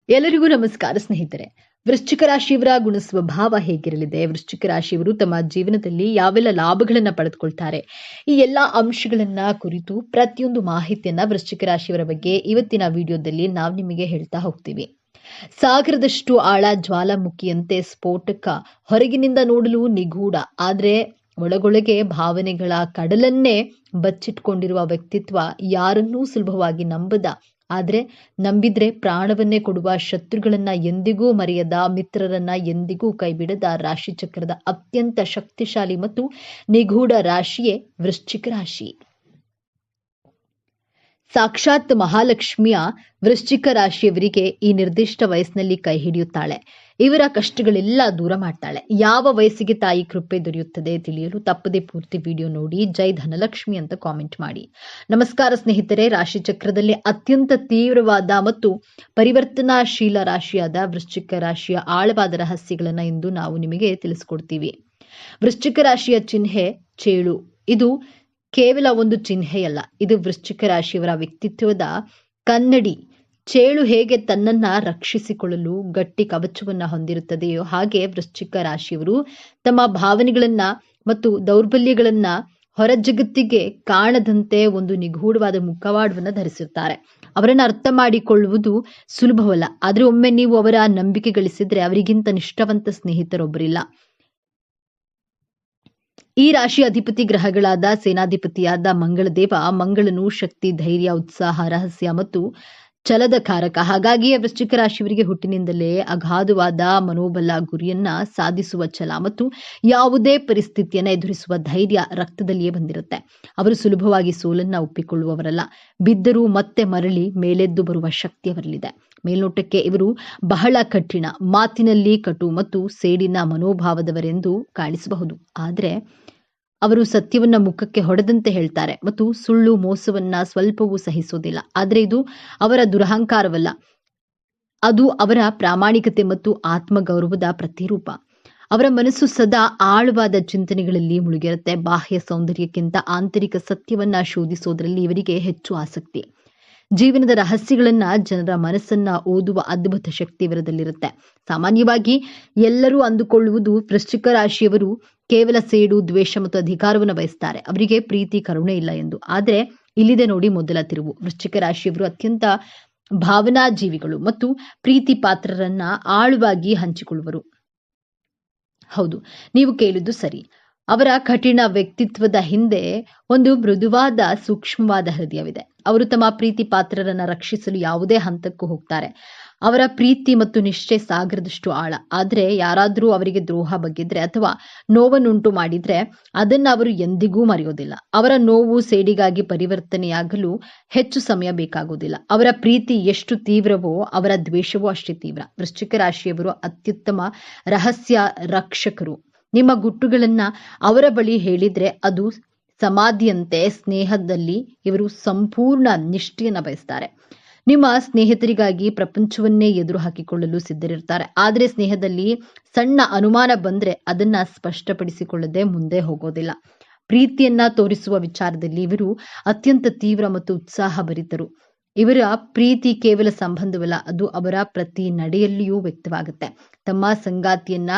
ಎಲ್ಲರಿಗೂ ನಮಸ್ಕಾರ ಸ್ನೇಹಿತರೆ. ವೃಶ್ಚಿಕ ರಾಶಿಯವರ ಗುಣ ಸ್ವಭಾವ ಹೇಗಿರಲಿದೆ, ವೃಶ್ಚಿಕ ರಾಶಿಯವರು ತಮ್ಮ ಜೀವನದಲ್ಲಿ ಯಾವೆಲ್ಲ ಲಾಭಗಳನ್ನ ಪಡೆದುಕೊಳ್ತಾರೆ, ಈ ಎಲ್ಲಾ ಅಂಶಗಳನ್ನ ಕುರಿತು ಪ್ರತಿಯೊಂದು ಮಾಹಿತಿಯನ್ನ ವೃಶ್ಚಿಕ ರಾಶಿಯವರ ಬಗ್ಗೆ ಇವತ್ತಿನ ವಿಡಿಯೋದಲ್ಲಿ ನಾವು ನಿಮಗೆ ಹೇಳ್ತಾ ಹೋಗ್ತೀವಿ. ಸಾಗರದಷ್ಟು ಆಳ, ಜ್ವಾಲಾಮುಖಿಯಂತೆ ಸ್ಫೋಟಕ, ಹೊರಗಿನಿಂದ ನೋಡಲು ನಿಗೂಢ, ಆದ್ರೆ ಒಳಗೊಳಗೆ ಭಾವನೆಗಳ ಕಡಲನ್ನೇ ಬಚ್ಚಿಟ್ಕೊಂಡಿರುವ ವ್ಯಕ್ತಿತ್ವ, ಯಾರನ್ನೂ ಸುಲಭವಾಗಿ ನಂಬದ, ಆದ್ರೆ ನಂಬಿದ್ರೆ ಪ್ರಾಣವನ್ನೇ ಕೊಡುವ, ಶತ್ರುಗಳನ್ನ ಎಂದಿಗೂ ಮರೆಯದ, ಮಿತ್ರರನ್ನ ಎಂದಿಗೂ ಕೈಬಿಡದ ರಾಶಿ ಚಕ್ರದ ಅತ್ಯಂತ ಶಕ್ತಿಶಾಲಿ ಮತ್ತು ನಿಗೂಢ ರಾಶಿಯೇ ವೃಶ್ಚಿಕ ರಾಶಿ. ಸಾಕ್ಷಾತ್ ಮಹಾಲಕ್ಷ್ಮಿಯ ವೃಶ್ಚಿಕ ರಾಶಿಯವರಿಗೆ ಈ ನಿರ್ದಿಷ್ಟ ವಯಸ್ಸಿನಲ್ಲಿ ಕೈ ಹಿಡಿಯುತ್ತಾಳೆ. ಇವರ ಕಷ್ಟಗಳೆಲ್ಲ ದೂರ ಮಾಡ್ತಾಳೆ. ಯಾವ ವಯಸ್ಸಿಗೆ ತಾಯಿ ಕೃಪೆ ದೊರೆಯುತ್ತದೆ ತಿಳಿಯಲು ತಪ್ಪದೆ ಪೂರ್ತಿ ವಿಡಿಯೋ ನೋಡಿ. ಜೈ ಧನಲಕ್ಷ್ಮಿ ಅಂತ ಕಾಮೆಂಟ್ ಮಾಡಿ. ನಮಸ್ಕಾರ ಸ್ನೇಹಿತರೆ. ರಾಶಿ ಚಕ್ರದಲ್ಲಿ ಅತ್ಯಂತ ತೀವ್ರವಾದ ಮತ್ತು ಪರಿವರ್ತನಾಶೀಲ ರಾಶಿಯಾದ ವೃಶ್ಚಿಕ ರಾಶಿಯ ಆಳವಾದ ರಹಸ್ಯಗಳನ್ನ ಇಂದು ನಾವು ನಿಮಗೆ ತಿಳಿಸ್ಕೊಡ್ತೀವಿ. ವೃಶ್ಚಿಕ ರಾಶಿಯ ಚಿಹ್ನೆ ಚೇಳು. ಇದು ಕೇವಲ ಒಂದು ಚಿಹ್ನೆಯಲ್ಲ, ಇದು ವೃಶ್ಚಿಕ ರಾಶಿಯವರ ವ್ಯಕ್ತಿತ್ವದ ಕನ್ನಡಿ. ಚೇಳು ಹೇಗೆ ತನ್ನನ್ನ ರಕ್ಷಿಸಿಕೊಳ್ಳಲು ಗಟ್ಟಿ ಕವಚವನ್ನ ಹೊಂದಿರುತ್ತದೆಯೋ ಹಾಗೆ ವೃಶ್ಚಿಕ ರಾಶಿಯವರು ತಮ್ಮ ಭಾವನೆಗಳನ್ನ ಮತ್ತು ದೌರ್ಬಲ್ಯಗಳನ್ನ ಹೊರ ಜಗತ್ತಿಗೆ ಕಾಣದಂತೆ ಒಂದು ನಿಗೂಢವಾದ ಮುಖವಾಡವನ್ನ ಧರಿಸಿರ್ತಾರೆ. ಅವರನ್ನ ಅರ್ಥ ಮಾಡಿಕೊಳ್ಳುವುದು ಸುಲಭವಲ್ಲ, ಆದ್ರೆ ಒಮ್ಮೆ ನೀವು ಅವರ ನಂಬಿಕೆ ಗಳಿಸಿದ್ರೆ ಅವರಿಗಿಂತ ನಿಷ್ಠಾವಂತ ಸ್ನೇಹಿತರೊಬ್ಬರಿಲ್ಲ. ಈ ರಾಶಿ ಅಧಿಪತಿ ಗ್ರಹಗಳಾದ ಸೇನಾಧಿಪತಿಯಾದ ಮಂಗಳದೇವ. ಮಂಗಳನು ಶಕ್ತಿ, ಧೈರ್ಯ, ಉತ್ಸಾಹ, ರಹಸ್ಯ ಮತ್ತು ಛಲದ ಕಾರಕ. ಹಾಗಾಗಿಯೇ ವೃಶ್ಚಿಕ ರಾಶಿಯವರಿಗೆ ಹುಟ್ಟಿನಿಂದಲೇ ಅಗಾಧವಾದ ಮನೋಬಲ, ಗುರಿಯನ್ನ ಸಾಧಿಸುವ ಛಲ ಮತ್ತು ಯಾವುದೇ ಪರಿಸ್ಥಿತಿಯನ್ನ ಎದುರಿಸುವ ಧೈರ್ಯ ರಕ್ತದಲ್ಲಿಯೇ ಬಂದಿರುತ್ತೆ. ಅವರು ಸುಲಭವಾಗಿ ಸೋಲನ್ನ ಒಪ್ಪಿಕೊಳ್ಳುವವರಲ್ಲ. ಬಿದ್ದರೂ ಮತ್ತೆ ಮರಳಿ ಮೇಲೆದ್ದು ಬರುವ ಶಕ್ತಿ ಅವರಲ್ಲಿದೆ. ಮೇಲ್ನೋಟಕ್ಕೆ ಇವರು ಬಹಳ ಕಠಿಣ, ಮಾತಿನಲ್ಲಿ ಕಟು ಮತ್ತು ಸೇಡಿನ ಮನೋಭಾವದವರೆಂದು ಕಾಣಿಸಬಹುದು. ಆದ್ರೆ ಅವರು ಸತ್ಯವನ್ನ ಮುಖಕ್ಕೆ ಹೊಡೆದಂತೆ ಹೇಳ್ತಾರೆ ಮತ್ತು ಸುಳ್ಳು, ಮೋಸವನ್ನ ಸ್ವಲ್ಪವೂ ಸಹಿಸೋದಿಲ್ಲ. ಆದ್ರೆ ಇದು ಅವರ ದುರಹಂಕಾರವಲ್ಲ, ಅದು ಅವರ ಪ್ರಾಮಾಣಿಕತೆ ಮತ್ತು ಆತ್ಮಗೌರವದ ಪ್ರತಿರೂಪ. ಅವರ ಮನಸ್ಸು ಸದಾ ಆಳವಾದ ಚಿಂತನೆಗಳಲ್ಲಿ ಮುಳುಗಿರುತ್ತೆ. ಬಾಹ್ಯ ಸೌಂದರ್ಯಕ್ಕಿಂತ ಆಂತರಿಕ ಸತ್ಯವನ್ನ ಶೋಧಿಸೋದ್ರಲ್ಲಿ ಇವರಿಗೆ ಹೆಚ್ಚು ಆಸಕ್ತಿ. ಜೀವನದ ರಹಸ್ಯಗಳನ್ನ, ಜನರ ಮನಸ್ಸನ್ನ ಓದುವ ಅದ್ಭುತ ಶಕ್ತಿ ಇವರದಲ್ಲಿರುತ್ತೆ. ಸಾಮಾನ್ಯವಾಗಿ ಎಲ್ಲರೂ ಅಂದುಕೊಳ್ಳುವುದು ವೃಶ್ಚಿಕ ರಾಶಿಯವರು ಕೇವಲ ಸೇಡು, ದ್ವೇಷ ಮತ್ತು ಅಧಿಕಾರವನ್ನು ಬಯಸ್ತಾರೆ, ಅವರಿಗೆ ಪ್ರೀತಿ, ಕರುಣೆ ಇಲ್ಲ ಎಂದು. ಆದ್ರೆ ಇಲ್ಲಿದೆ ನೋಡಿ ಮೊದಲ ತಿರುವು. ವೃಶ್ಚಿಕ ರಾಶಿಯವರು ಅತ್ಯಂತ ಭಾವನಾ ಜೀವಿಗಳು ಮತ್ತು ಪ್ರೀತಿ ಪಾತ್ರರನ್ನ ಆಳವಾಗಿ ಹಂಚಿಕೊಳ್ಳುವರು. ಹೌದು, ನೀವು ಕೇಳಿದ್ದು ಸರಿ. ಅವರ ಕಠಿಣ ವ್ಯಕ್ತಿತ್ವದ ಹಿಂದೆ ಒಂದು ಮೃದುವಾದ, ಸೂಕ್ಷ್ಮವಾದ ಹೃದಯವಿದೆ. ಅವರು ತಮ್ಮ ಪ್ರೀತಿ ಪಾತ್ರರನ್ನ ರಕ್ಷಿಸಲು ಯಾವುದೇ ಹಂತಕ್ಕೂ ಹೋಗ್ತಾರೆ. ಅವರ ಪ್ರೀತಿ ಮತ್ತು ನಿಷ್ಠೆ ಸಾಗರದಷ್ಟು ಆಳ. ಆದ್ರೆ ಯಾರಾದ್ರೂ ಅವರಿಗೆ ದ್ರೋಹ ಬಗ್ಗಿದ್ರೆ ಅಥವಾ ನೋವನ್ನುಂಟು ಮಾಡಿದ್ರೆ ಅದನ್ನ ಅವರು ಎಂದಿಗೂ ಮರೆಯೋದಿಲ್ಲ. ಅವರ ನೋವು, ಸೇಡಿಗಾಗಿ ಪರಿವರ್ತನೆಯಾಗಲು ಹೆಚ್ಚು ಸಮಯ ಬೇಕಾಗುವುದಿಲ್ಲ. ಅವರ ಪ್ರೀತಿ ಎಷ್ಟು ತೀವ್ರವೋ ಅವರ ದ್ವೇಷವೂ ಅಷ್ಟೇ ತೀವ್ರ. ವೃಶ್ಚಿಕ ರಾಶಿಯವರು ಅತ್ಯುತ್ತಮ ರಹಸ್ಯ ರಕ್ಷಕರು. ನಿಮ್ಮ ಗುಟ್ಟುಗಳನ್ನ ಅವರ ಬಳಿ ಹೇಳಿದ್ರೆ ಅದು ಸಮಾಧಿಯಂತೆ. ಸ್ನೇಹದಲ್ಲಿ ಇವರು ಸಂಪೂರ್ಣ ನಿಷ್ಠೆಯನ್ನ ಬಯಸ್ತಾರೆ. ನಿಮ್ಮ ಸ್ನೇಹಿತರಿಗಾಗಿ ಪ್ರಪಂಚವನ್ನೇ ಎದುರು ಹಾಕಿಕೊಳ್ಳಲು ಸಿದ್ಧರಿರ್ತಾರೆ. ಆದ್ರೆ ಸ್ನೇಹದಲ್ಲಿ ಸಣ್ಣ ಅನುಮಾನ ಬಂದ್ರೆ ಅದನ್ನ ಸ್ಪಷ್ಟಪಡಿಸಿಕೊಳ್ಳದೆ ಮುಂದೆ ಹೋಗೋದಿಲ್ಲ. ಪ್ರೀತಿಯನ್ನ ತೋರಿಸುವ ವಿಚಾರದಲ್ಲಿ ಇವರು ಅತ್ಯಂತ ತೀವ್ರ ಮತ್ತು ಉತ್ಸಾಹ ಭರಿತರು. ಇವರ ಪ್ರೀತಿ ಕೇವಲ ಸಂಬಂಧವಲ್ಲ, ಅದು ಅವರ ಪ್ರತಿ ನಡೆಯಲ್ಲಿಯೂ ವ್ಯಕ್ತವಾಗುತ್ತೆ. ತಮ್ಮ ಸಂಗಾತಿಯನ್ನ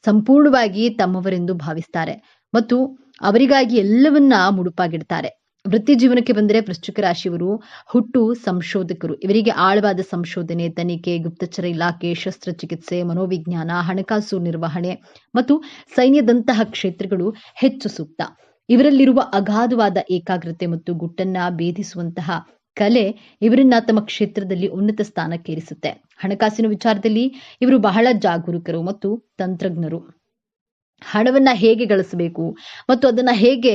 ಸಂಪೂರ್ಣವಾಗಿ ತಮ್ಮವರೆಂದು ಭಾವಿಸ್ತಾರೆ ಮತ್ತು ಅವರಿಗಾಗಿ ಎಲ್ಲವನ್ನ ಮುಡುಪಾಗಿಡ್ತಾರೆ. ವೃತ್ತಿ ಜೀವನಕ್ಕೆ ಬಂದರೆ ವೃಶ್ಚಿಕ ರಾಶಿಯವರು ಹುಟ್ಟು ಸಂಶೋಧಕರು. ಇವರಿಗೆ ಆಳವಾದ ಸಂಶೋಧನೆ, ತನಿಖೆ, ಗುಪ್ತಚರ ಇಲಾಖೆ, ಶಸ್ತ್ರಚಿಕಿತ್ಸೆ, ಮನೋವಿಜ್ಞಾನ, ಹಣಕಾಸು ನಿರ್ವಹಣೆ ಮತ್ತು ಸೈನ್ಯದಂತಹ ಕ್ಷೇತ್ರಗಳು ಹೆಚ್ಚು ಸೂಕ್ತ. ಇವರಲ್ಲಿರುವ ಅಗಾಧವಾದ ಏಕಾಗ್ರತೆ ಮತ್ತು ಗುಟ್ಟನ್ನ ಭೇದಿಸುವಂತಹ ಕಲೆ ಇವರನ್ನ ತಮ್ಮ ಕ್ಷೇತ್ರದಲ್ಲಿ ಉನ್ನತ ಸ್ಥಾನಕ್ಕೇರಿಸುತ್ತೆ. ಹಣಕಾಸಿನ ವಿಚಾರದಲ್ಲಿ ಇವರು ಬಹಳ ಜಾಗರೂಕರು ಮತ್ತು ತಂತ್ರಜ್ಞರು. ಹಣವನ್ನ ಹೇಗೆ ಗಳಿಸಬೇಕು ಮತ್ತು ಅದನ್ನ ಹೇಗೆ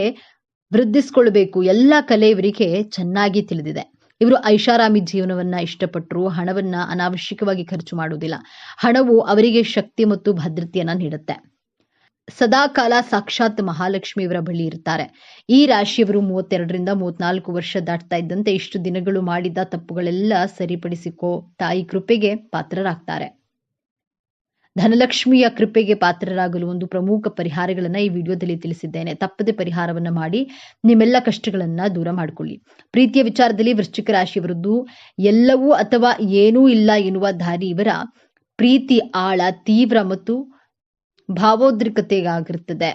ವೃದ್ಧಿಸಿಕೊಳ್ಳಬೇಕು ಎಲ್ಲ ಕಲೆ ಇವರಿಗೆ ಚೆನ್ನಾಗಿ ತಿಳಿದಿದೆ. ಇವರು ಐಷಾರಾಮಿ ಜೀವನವನ್ನ ಇಷ್ಟಪಟ್ಟರು. ಹಣವನ್ನ ಅನಾವಶ್ಯಕವಾಗಿ ಖರ್ಚು ಮಾಡುವುದಿಲ್ಲ. ಹಣವು ಅವರಿಗೆ ಶಕ್ತಿ ಮತ್ತು ಭದ್ರತೆಯನ್ನ ನೀಡುತ್ತೆ. ಸದಾಕಾಲ ಸಾಕ್ಷಾತ್ ಮಹಾಲಕ್ಷ್ಮಿ ಇವರ ಬಳಿ ಇರ್ತಾರೆ. ಈ ರಾಶಿಯವರು 32ರಿಂದ 34 ವರ್ಷ ದಾಟ್ತಾ ಇದ್ದಂತೆ ಇಷ್ಟು ದಿನಗಳು ಮಾಡಿದ ತಪ್ಪುಗಳೆಲ್ಲ ಸರಿಪಡಿಸಿಕೋ ತಾಯಿ ಕೃಪೆಗೆ ಪಾತ್ರರಾಗ್ತಾರೆ. ಧನಲಕ್ಷ್ಮಿಯ ಕೃಪೆಗೆ ಪಾತ್ರರಾಗಲು ಒಂದು ಪ್ರಮುಖ ಪರಿಹಾರಗಳನ್ನ ಈ ವಿಡಿಯೋದಲ್ಲಿ ತಿಳಿಸಿದ್ದೇನೆ. ತಪ್ಪದೆ ಪರಿಹಾರವನ್ನ ಮಾಡಿ ನಿಮ್ಮೆಲ್ಲ ಕಷ್ಟಗಳನ್ನ ದೂರ ಮಾಡಿಕೊಳ್ಳಿ. ಪ್ರೀತಿಯ ವಿಚಾರದಲ್ಲಿ ವೃಶ್ಚಿಕ ರಾಶಿಯವರದ್ದು ಎಲ್ಲವೂ ಅಥವಾ ಏನೂ ಇಲ್ಲ ಎನ್ನುವ ದಾರಿ ಇವರ ಪ್ರೀತಿ ಆಳ, ತೀವ್ರ ಮತ್ತು ಭಾವೋದ್ರಿಕ್ತತೆಯಾಗಿರುತ್ತದೆ.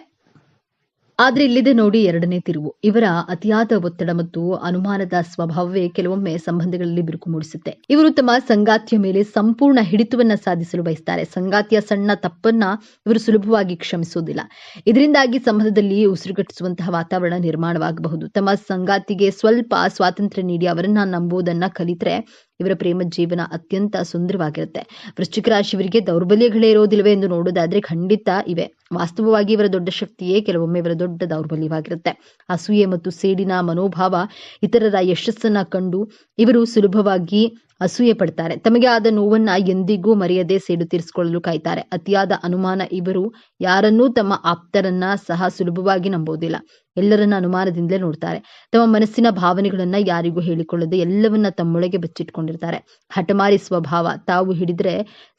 ಆದ್ರೆ ಇಲ್ಲಿದೆ ನೋಡಿ ಎರಡನೇ ತಿರುವು. ಇವರ ಅತಿಯಾದ ಒತ್ತಡ ಮತ್ತು ಅನುಮಾನದ ಸ್ವಭಾವವೇ ಕೆಲವೊಮ್ಮೆ ಸಂಬಂಧಗಳಲ್ಲಿ ಬಿರುಕು ಮೂಡಿಸುತ್ತೆ. ಇವರು ತಮ್ಮ ಸಂಗಾತಿಯ ಮೇಲೆ ಸಂಪೂರ್ಣ ಹಿಡಿತವನ್ನ ಸಾಧಿಸಲು ಬಯಸ್ತಾರೆ. ಸಂಗಾತಿಯ ಸಣ್ಣ ತಪ್ಪನ್ನ ಇವರು ಸುಲಭವಾಗಿ ಕ್ಷಮಿಸುವುದಿಲ್ಲ. ಇದರಿಂದಾಗಿ ಸಂಬಂಧದಲ್ಲಿ ಉಸಿರುಗಟ್ಟಿಸುವಂತಹ ವಾತಾವರಣ ನಿರ್ಮಾಣವಾಗಬಹುದು. ತಮ್ಮ ಸಂಗಾತಿಗೆ ಸ್ವಲ್ಪ ಸ್ವಾತಂತ್ರ್ಯ ನೀಡಿ ಅವರನ್ನ ನಂಬುವುದನ್ನ ಕಲಿತರೆ ಇವರ ಪ್ರೇಮ ಜೀವನ ಅತ್ಯಂತ ಸುಂದರವಾಗಿರುತ್ತೆ. ವೃಶ್ಚಿಕ ರಾಶಿಯವರಿಗೆ ದೌರ್ಬಲ್ಯಗಳೇ ಇರೋದಿಲ್ವೇ ಎಂದು ನೋಡೋದಾದ್ರೆ ಖಂಡಿತ ಇವೆ. ವಾಸ್ತವವಾಗಿ ಇವರ ದೊಡ್ಡ ಶಕ್ತಿಯೇ ಕೆಲವೊಮ್ಮೆ ಇವರ ದೊಡ್ಡ ದೌರ್ಬಲ್ಯವಾಗಿರುತ್ತೆ. ಅಸೂಯೆ ಮತ್ತು ಸೇಡಿನ ಮನೋಭಾವ. ಇತರರ ಯಶಸ್ಸನ್ನ ಕಂಡು ಇವರು ಸುಲಭವಾಗಿ ಅಸೂಯೆ ಪಡ್ತಾರೆ. ತಮಗೆ ಆದ ನೋವನ್ನ ಎಂದಿಗೂ ಮರೆಯದೆ ಸೇಡು ತೀರಿಸಿಕೊಳ್ಳಲು ಕಾಯ್ತಾರೆ. ಅತಿಯಾದ ಅನುಮಾನ. ಇವರು ಯಾರನ್ನೂ ತಮ್ಮ ಆಪ್ತರನ್ನ ಸಹ ಸುಲಭವಾಗಿ ನಂಬೋದಿಲ್ಲ. ಎಲ್ಲರನ್ನ ಅನುಮಾನದಿಂದಲೇ ನೋಡ್ತಾರೆ. ತಮ್ಮ ಮನಸ್ಸಿನ ಭಾವನೆಗಳನ್ನ ಯಾರಿಗೂ ಹೇಳಿಕೊಳ್ಳದೆ ಎಲ್ಲವನ್ನ ತಮ್ಮೊಳಗೆ ಬಚ್ಚಿಟ್ಕೊಂಡಿರ್ತಾರೆ. ಹಠಮಾರಿ ಸ್ವಭಾವ. ತಾವು ಹಿಡಿದ್ರೆ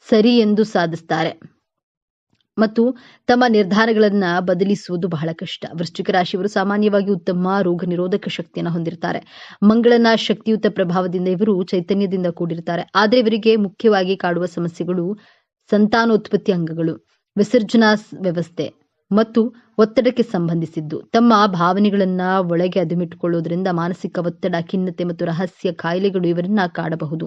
ಸರಿ ಎಂದು ಸಾಧಿಸ್ತಾರೆ ಮತ್ತು ತಮ್ಮ ನಿರ್ಧಾರಗಳನ್ನ ಬದಲಿಸುವುದು ಬಹಳ ಕಷ್ಟ. ವೃಶ್ಚಿಕ ರಾಶಿಯವರು ಸಾಮಾನ್ಯವಾಗಿ ಉತ್ತಮ ರೋಗ ನಿರೋಧಕ ಶಕ್ತಿಯನ್ನು ಹೊಂದಿರ್ತಾರೆ. ಮಂಗಳನ ಶಕ್ತಿಯುತ ಪ್ರಭಾವದಿಂದ ಇವರು ಚೈತನ್ಯದಿಂದ ಕೂಡಿರ್ತಾರೆ. ಆದ್ರೆ ಇವರಿಗೆ ಮುಖ್ಯವಾಗಿ ಕಾಡುವ ಸಮಸ್ಯೆಗಳು ಸಂತಾನೋತ್ಪತ್ತಿ ಅಂಗಗಳು, ವಿಸರ್ಜನಾ ವ್ಯವಸ್ಥೆ ಮತ್ತು ಒತ್ತಡಕ್ಕೆ ಸಂಬಂಧಿಸಿದ್ದು. ತಮ್ಮ ಭಾವನೆಗಳನ್ನ ಒಳಗೆ ಅದುಮಿಟ್ಟುಕೊಳ್ಳುವುದರಿಂದ ಮಾನಸಿಕ ಒತ್ತಡ, ಖಿನ್ನತೆ ಮತ್ತು ರಹಸ್ಯ ಕಾಯಿಲೆಗಳು ಇವರನ್ನ ಕಾಡಬಹುದು.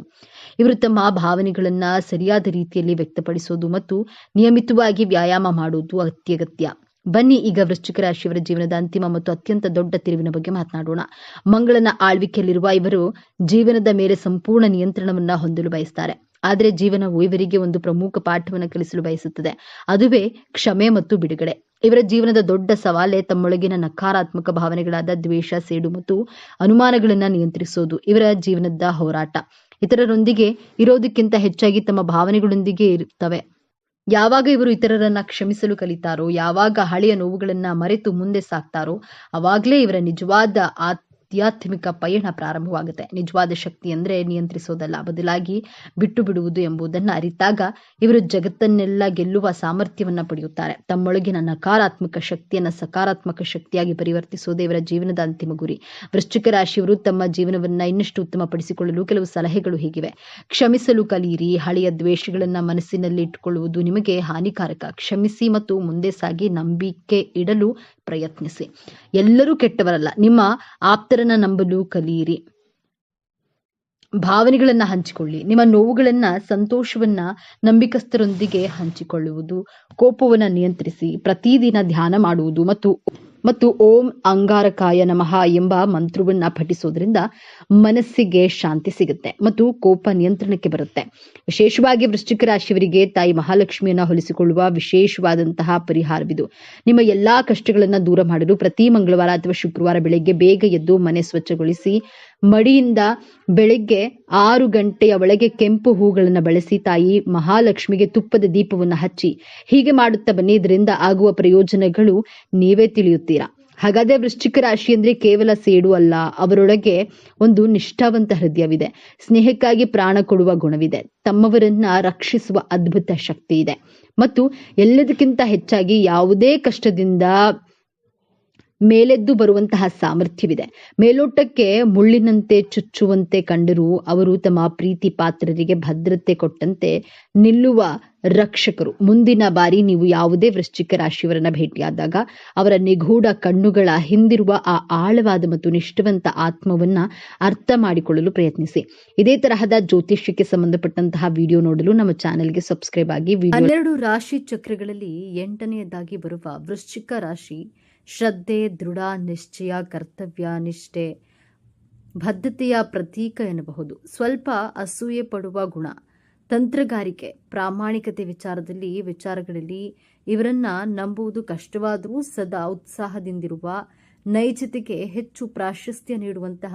ಇವರು ತಮ್ಮ ಭಾವನೆಗಳನ್ನ ಸರಿಯಾದ ರೀತಿಯಲ್ಲಿ ವ್ಯಕ್ತಪಡಿಸುವುದು ಮತ್ತು ನಿಯಮಿತವಾಗಿ ವ್ಯಾಯಾಮ ಮಾಡುವುದು ಅತ್ಯಗತ್ಯ. ಬನ್ನಿ ಈಗ ವೃಶ್ಚಿಕ ರಾಶಿಯವರ ಜೀವನದ ಅಂತಿಮ ಮತ್ತು ಅತ್ಯಂತ ದೊಡ್ಡ ತಿರುವಿನ ಬಗ್ಗೆ ಮಾತನಾಡೋಣ. ಮಂಗಳನ ಆಳ್ವಿಕೆಯಲ್ಲಿರುವ ಇವರು ಜೀವನದ ಮೇಲೆ ಸಂಪೂರ್ಣ ನಿಯಂತ್ರಣವನ್ನ ಹೊಂದಲು ಬಯಸ್ತಾರೆ. ಆದರೆ ಜೀವನವು ಇವರಿಗೆ ಒಂದು ಪ್ರಮುಖ ಪಾಠವನ್ನು ಕಲಿಸಲು ಬಯಸುತ್ತದೆ. ಅದುವೇ ಕ್ಷಮೆ ಮತ್ತು ಬಿಡುಗಡೆ. ಇವರ ಜೀವನದ ದೊಡ್ಡ ಸವಾಲೇ ತಮ್ಮೊಳಗಿನ ನಕಾರಾತ್ಮಕ ಭಾವನೆಗಳಾದ ದ್ವೇಷ, ಸೇಡು ಮತ್ತು ಅನುಮಾನಗಳನ್ನ ನಿಯಂತ್ರಿಸೋದು. ಇವರ ಜೀವನದ ಹೋರಾಟ ಇತರರೊಂದಿಗೆ ಇರೋದಕ್ಕಿಂತ ಹೆಚ್ಚಾಗಿ ತಮ್ಮ ಭಾವನೆಗಳೊಂದಿಗೆ ಇರುತ್ತವೆ. ಯಾವಾಗ ಇವರು ಇತರರನ್ನ ಕ್ಷಮಿಸಲು ಕಲಿತಾರೋ, ಯಾವಾಗ ಹಳೆಯ ನೋವುಗಳನ್ನ ಮರೆತು ಮುಂದೆ ಸಾಕ್ತಾರೋ, ಅವಾಗ್ಲೇ ಇವರ ನಿಜವಾದ ಆಧ್ಯಾತ್ಮಿಕ ಪಯಣ ಪ್ರಾರಂಭವಾಗುತ್ತೆ. ನಿಜವಾದ ಶಕ್ತಿ ಅಂದ್ರೆ ನಿಯಂತ್ರಿಸೋದಲ್ಲ, ಬದಲಾಗಿ ಬಿಟ್ಟು ಬಿಡುವುದು ಎಂಬುದನ್ನ ಅರಿತಾಗ ಇವರು ಜಗತ್ತನ್ನೆಲ್ಲ ಗೆಲ್ಲುವ ಸಾಮರ್ಥ್ಯವನ್ನ ಪಡೆಯುತ್ತಾರೆ. ತಮ್ಮೊಳಗಿನ ನಕಾರಾತ್ಮಕ ಶಕ್ತಿಯನ್ನ ಸಕಾರಾತ್ಮಕ ಶಕ್ತಿಯಾಗಿ ಪರಿವರ್ತಿಸೋದೇ ಇವರ ಜೀವನದ ಅಂತಿಮ ಗುರಿ. ವೃಶ್ಚಿಕ ರಾಶಿಯವರು ತಮ್ಮ ಜೀವನವನ್ನ ಇನ್ನಷ್ಟು ಉತ್ತಮಪಡಿಸಿಕೊಳ್ಳಲು ಕೆಲವು ಸಲಹೆಗಳು ಹೀಗಿವೆ. ಕ್ಷಮಿಸಲು ಕಲಿಯಿರಿ. ಹಳೆಯ ದ್ವೇಷಗಳನ್ನ ಮನಸ್ಸಿನಲ್ಲಿ ಇಟ್ಟುಕೊಳ್ಳುವುದು ನಿಮಗೆ ಹಾನಿಕಾರಕ. ಕ್ಷಮಿಸಿ ಮತ್ತು ಮುಂದೆ ಸಾಗಿ ನಂಬಿಕೆ ಇಡಲು ಪ್ರಯತ್ನಿಸಿ. ಎಲ್ಲರೂ ಕೆಟ್ಟವರಲ್ಲ. ನಿಮ್ಮ ಆಪ್ತರನ್ನ ನಂಬಲು ಕಲಿಯಿರಿ. ಭಾವನೆಗಳನ್ನ ಹಂಚಿಕೊಳ್ಳಿ. ನಿಮ್ಮ ನೋವುಗಳನ್ನ, ಸಂತೋಷವನ್ನ ನಂಬಿಕಸ್ಥರೊಂದಿಗೆ ಹಂಚಿಕೊಳ್ಳುವುದು. ಕೋಪವನ್ನ ನಿಯಂತ್ರಿಸಿ. ಪ್ರತಿದಿನ ಧ್ಯಾನ ಮಾಡುವುದು ಮತ್ತು ಓಂ ಅಂಗಾರಕಾಯ ನಮಃ ಎಂಬ ಮಂತ್ರವನ್ನ ಪಠಿಸೋದ್ರಿಂದ ಮನಸ್ಸಿಗೆ ಶಾಂತಿ ಸಿಗುತ್ತೆ ಮತ್ತು ಕೋಪ ನಿಯಂತ್ರಣಕ್ಕೆ ಬರುತ್ತೆ. ವಿಶೇಷವಾಗಿ ವೃಶ್ಚಿಕ ರಾಶಿಯವರಿಗೆ ತಾಯಿ ಮಹಾಲಕ್ಷ್ಮಿಯನ್ನ ಹೊಲಿಸಿಕೊಳ್ಳುವ ವಿಶೇಷವಾದಂತಹ ಪರಿಹಾರವಿದು. ನಿಮ್ಮ ಎಲ್ಲಾ ಕಷ್ಟಗಳನ್ನ ದೂರ ಮಾಡಲು ಪ್ರತಿ ಮಂಗಳವಾರ ಅಥವಾ ಶುಕ್ರವಾರ ಬೆಳಗ್ಗೆ ಬೇಗ ಎದ್ದು ಮನೆ ಸ್ವಚ್ಛಗೊಳಿಸಿ ಮಡಿಯಿಂದ ಬೆಳಗ್ಗೆ 6 ಗಂಟೆಯ ಒಳಗೆ ಕೆಂಪು ಹೂಗಳನ್ನು ಬಳಸಿ ತಾಯಿ ಮಹಾಲಕ್ಷ್ಮಿಗೆ ತುಪ್ಪದ ದೀಪವನ್ನು ಹಚ್ಚಿ. ಹೀಗೆ ಮಾಡುತ್ತಾ ಬನ್ನಿ. ಇದರಿಂದ ಆಗುವ ಪ್ರಯೋಜನಗಳು ನೀವೇ ತಿಳಿಯುತ್ತೀರಾ. ಹಾಗಾದ್ರೆ ವೃಶ್ಚಿಕ ರಾಶಿ ಅಂದ್ರೆ ಕೇವಲ ಸೇಡು ಅಲ್ಲ. ಅವರೊಳಗೆ ಒಂದು ನಿಷ್ಠಾವಂತ ಹೃದಯವಿದೆ. ಸ್ನೇಹಕ್ಕಾಗಿ ಪ್ರಾಣ ಕೊಡುವ ಗುಣವಿದೆ. ತಮ್ಮವರನ್ನ ರಕ್ಷಿಸುವ ಅದ್ಭುತ ಶಕ್ತಿ ಇದೆ ಮತ್ತು ಎಲ್ಲದಕ್ಕಿಂತ ಹೆಚ್ಚಾಗಿ ಯಾವುದೇ ಕಷ್ಟದಿಂದ ಮೇಲೆದ್ದು ಬರುವಂತಹ ಸಾಮರ್ಥ್ಯವಿದೆ. ಮೇಲೋಟಕ್ಕೆ ಮುಳ್ಳಿನಂತೆ ಚುಚ್ಚುವಂತೆ ಕಂಡರೂ ಅವರು ತಮ್ಮ ಪ್ರೀತಿ ಪಾತ್ರರಿಗೆ ಭದ್ರತೆ ಕೊಟ್ಟಂತೆ ನಿಲ್ಲುವ ರಕ್ಷಕರು. ಮುಂದಿನ ಬಾರಿ ನೀವು ಯಾವುದೇ ವೃಶ್ಚಿಕ ರಾಶಿಯವರನ್ನ ಭೇಟಿಯಾದಾಗ ಅವರ ನಿಗೂಢ ಕಣ್ಣುಗಳ ಹಿಂದಿರುವ ಆ ಆಳವಾದ ಮತ್ತು ನಿಷ್ಠಾವಂತ ಆತ್ಮವನ್ನ ಅರ್ಥ ಮಾಡಿಕೊಳ್ಳಲು ಪ್ರಯತ್ನಿಸಿ. ಇದೇ ತರಹದ ಜ್ಯೋತಿಷ್ಯಕ್ಕೆ ಸಂಬಂಧಪಟ್ಟಂತಹ ವಿಡಿಯೋ ನೋಡಲು ನಮ್ಮ ಚಾನೆಲ್ಗೆ ಸಬ್ಸ್ಕ್ರೈಬ್ ಆಗಿ. 12 ರಾಶಿ ಚಕ್ರಗಳಲ್ಲಿ 8ನೆಯದಾಗಿ ಬರುವ ವೃಶ್ಚಿಕ ರಾಶಿ ಶ್ರದ್ಧೆ, ದೃಢ ನಿಶ್ಚಯ, ಕರ್ತವ್ಯ ನಿಷ್ಠೆ, ಬದ್ಧತೆಯ ಪ್ರತೀಕ ಎನ್ನಬಹುದು. ಸ್ವಲ್ಪ ಅಸೂಯೆ ಪಡುವ ಗುಣ, ತಂತ್ರಗಾರಿಕೆ, ಪ್ರಾಮಾಣಿಕತೆ ವಿಚಾರಗಳಲ್ಲಿ ಇವರನ್ನ ನಂಬುವುದು ಕಷ್ಟವಾದರೂ ಸದಾ ಉತ್ಸಾಹದಿಂದಿರುವ, ನೈಜತೆಗೆ ಹೆಚ್ಚು ಪ್ರಾಶಸ್ತ್ಯ ನೀಡುವಂತಹ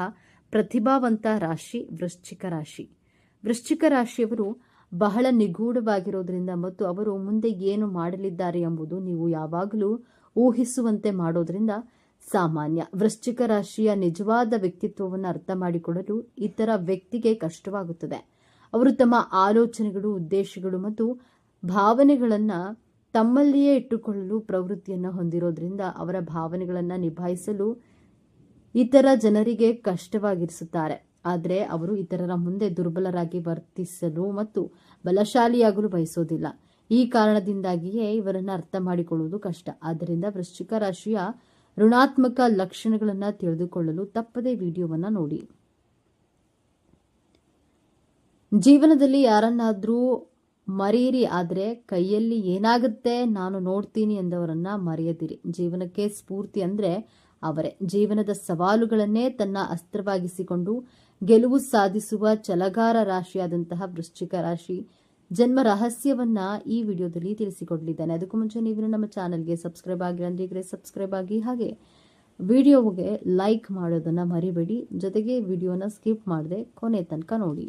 ಪ್ರತಿಭಾವಂತ ರಾಶಿ ವೃಶ್ಚಿಕ ರಾಶಿ. ವೃಶ್ಚಿಕ ರಾಶಿಯವರು ಬಹಳ ನಿಗೂಢವಾಗಿರೋದ್ರಿಂದ ಮತ್ತು ಅವರು ಮುಂದೆ ಏನು ಮಾಡಲಿದ್ದಾರೆ ಎಂಬುದು ನೀವು ಯಾವಾಗಲೂ ಊಹಿಸುವಂತೆ ಮಾಡೋದ್ರಿಂದ ಸಾಮಾನ್ಯ. ವೃಶ್ಚಿಕ ರಾಶಿಯ ನಿಜವಾದ ವ್ಯಕ್ತಿತ್ವವನ್ನು ಅರ್ಥ ಮಾಡಿಕೊಳ್ಳಲು ಇತರ ವ್ಯಕ್ತಿಗೆ ಕಷ್ಟವಾಗುತ್ತದೆ. ಅವರು ತಮ್ಮ ಆಲೋಚನೆಗಳು, ಉದ್ದೇಶಗಳು ಮತ್ತು ಭಾವನೆಗಳನ್ನು ತಮ್ಮಲ್ಲಿಯೇ ಇಟ್ಟುಕೊಳ್ಳಲು ಪ್ರವೃತ್ತಿಯನ್ನು ಹೊಂದಿರೋದ್ರಿಂದ ಅವರ ಭಾವನೆಗಳನ್ನು ನಿಭಾಯಿಸಲು ಇತರ ಜನರಿಗೆ ಕಷ್ಟವಾಗಿರಿಸುತ್ತಾರೆ. ಆದರೆ ಅವರು ಇತರರ ಮುಂದೆ ದುರ್ಬಲರಾಗಿ ವರ್ತಿಸಲು ಮತ್ತು ಬಲಶಾಲಿಯಾಗಲು ಬಯಸೋದಿಲ್ಲ. ಈ ಕಾರಣದಿಂದಾಗಿಯೇ ಇವರನ್ನು ಅರ್ಥ ಮಾಡಿಕೊಳ್ಳುವುದು ಕಷ್ಟ. ಆದ್ದರಿಂದ ವೃಶ್ಚಿಕ ರಾಶಿಯ ಋಣಾತ್ಮಕ ಲಕ್ಷಣಗಳನ್ನು ತಿಳಿದುಕೊಳ್ಳಲು ತಪ್ಪದೇ ವಿಡಿಯೋವನ್ನು ನೋಡಿ. ಜೀವನದಲ್ಲಿ ಯಾರನ್ನಾದರೂ ಮರೆಯಿರಿ, ಆದರೆ ಕೈಯಲ್ಲಿ ಏನಾಗುತ್ತೆ ನಾನು ನೋಡ್ತೀನಿ ಎಂದವರನ್ನ ಮರೆಯದಿರಿ. ಜೀವನಕ್ಕೆ ಸ್ಫೂರ್ತಿ ಅಂದ್ರೆ ಅವರೇ. ಜೀವನದ ಸವಾಲುಗಳನ್ನೇ ತನ್ನ ಅಸ್ತ್ರವಾಗಿಸಿಕೊಂಡು ಗೆಲುವು ಸಾಧಿಸುವ ಛಲಗಾರ ರಾಶಿಯಾದಂತಹ ವೃಶ್ಚಿಕ ರಾಶಿ ಜನ್ಮ ರಹಸ್ಯವನ್ನ ಈ ವಿಡಿಯೋದಲ್ಲಿ ತಿಳಿಸಿಕೊಡಲಿದ್ದೇನೆ. ಅದಕ್ಕೂ ಮುಂಚೆ ನೀವು ನಮ್ಮ ಚಾನೆಲ್ಗೆ ಸಬ್ಸ್ಕ್ರೈಬ್ ಆಗಿಲ್ಲ ಅಂದ್ರೆ ಸಬ್ಸ್ಕ್ರೈಬ್ ಆಗಿ, ಹಾಗೆ ವಿಡಿಯೋಗೆ ಲೈಕ್ ಮಾಡೋದನ್ನ ಮರಿಬೇಡಿ. ಜೊತೆಗೆ ವಿಡಿಯೋನ ಸ್ಕಿಪ್ ಮಾಡದೆ ಕೊನೆ ತನಕ ನೋಡಿ.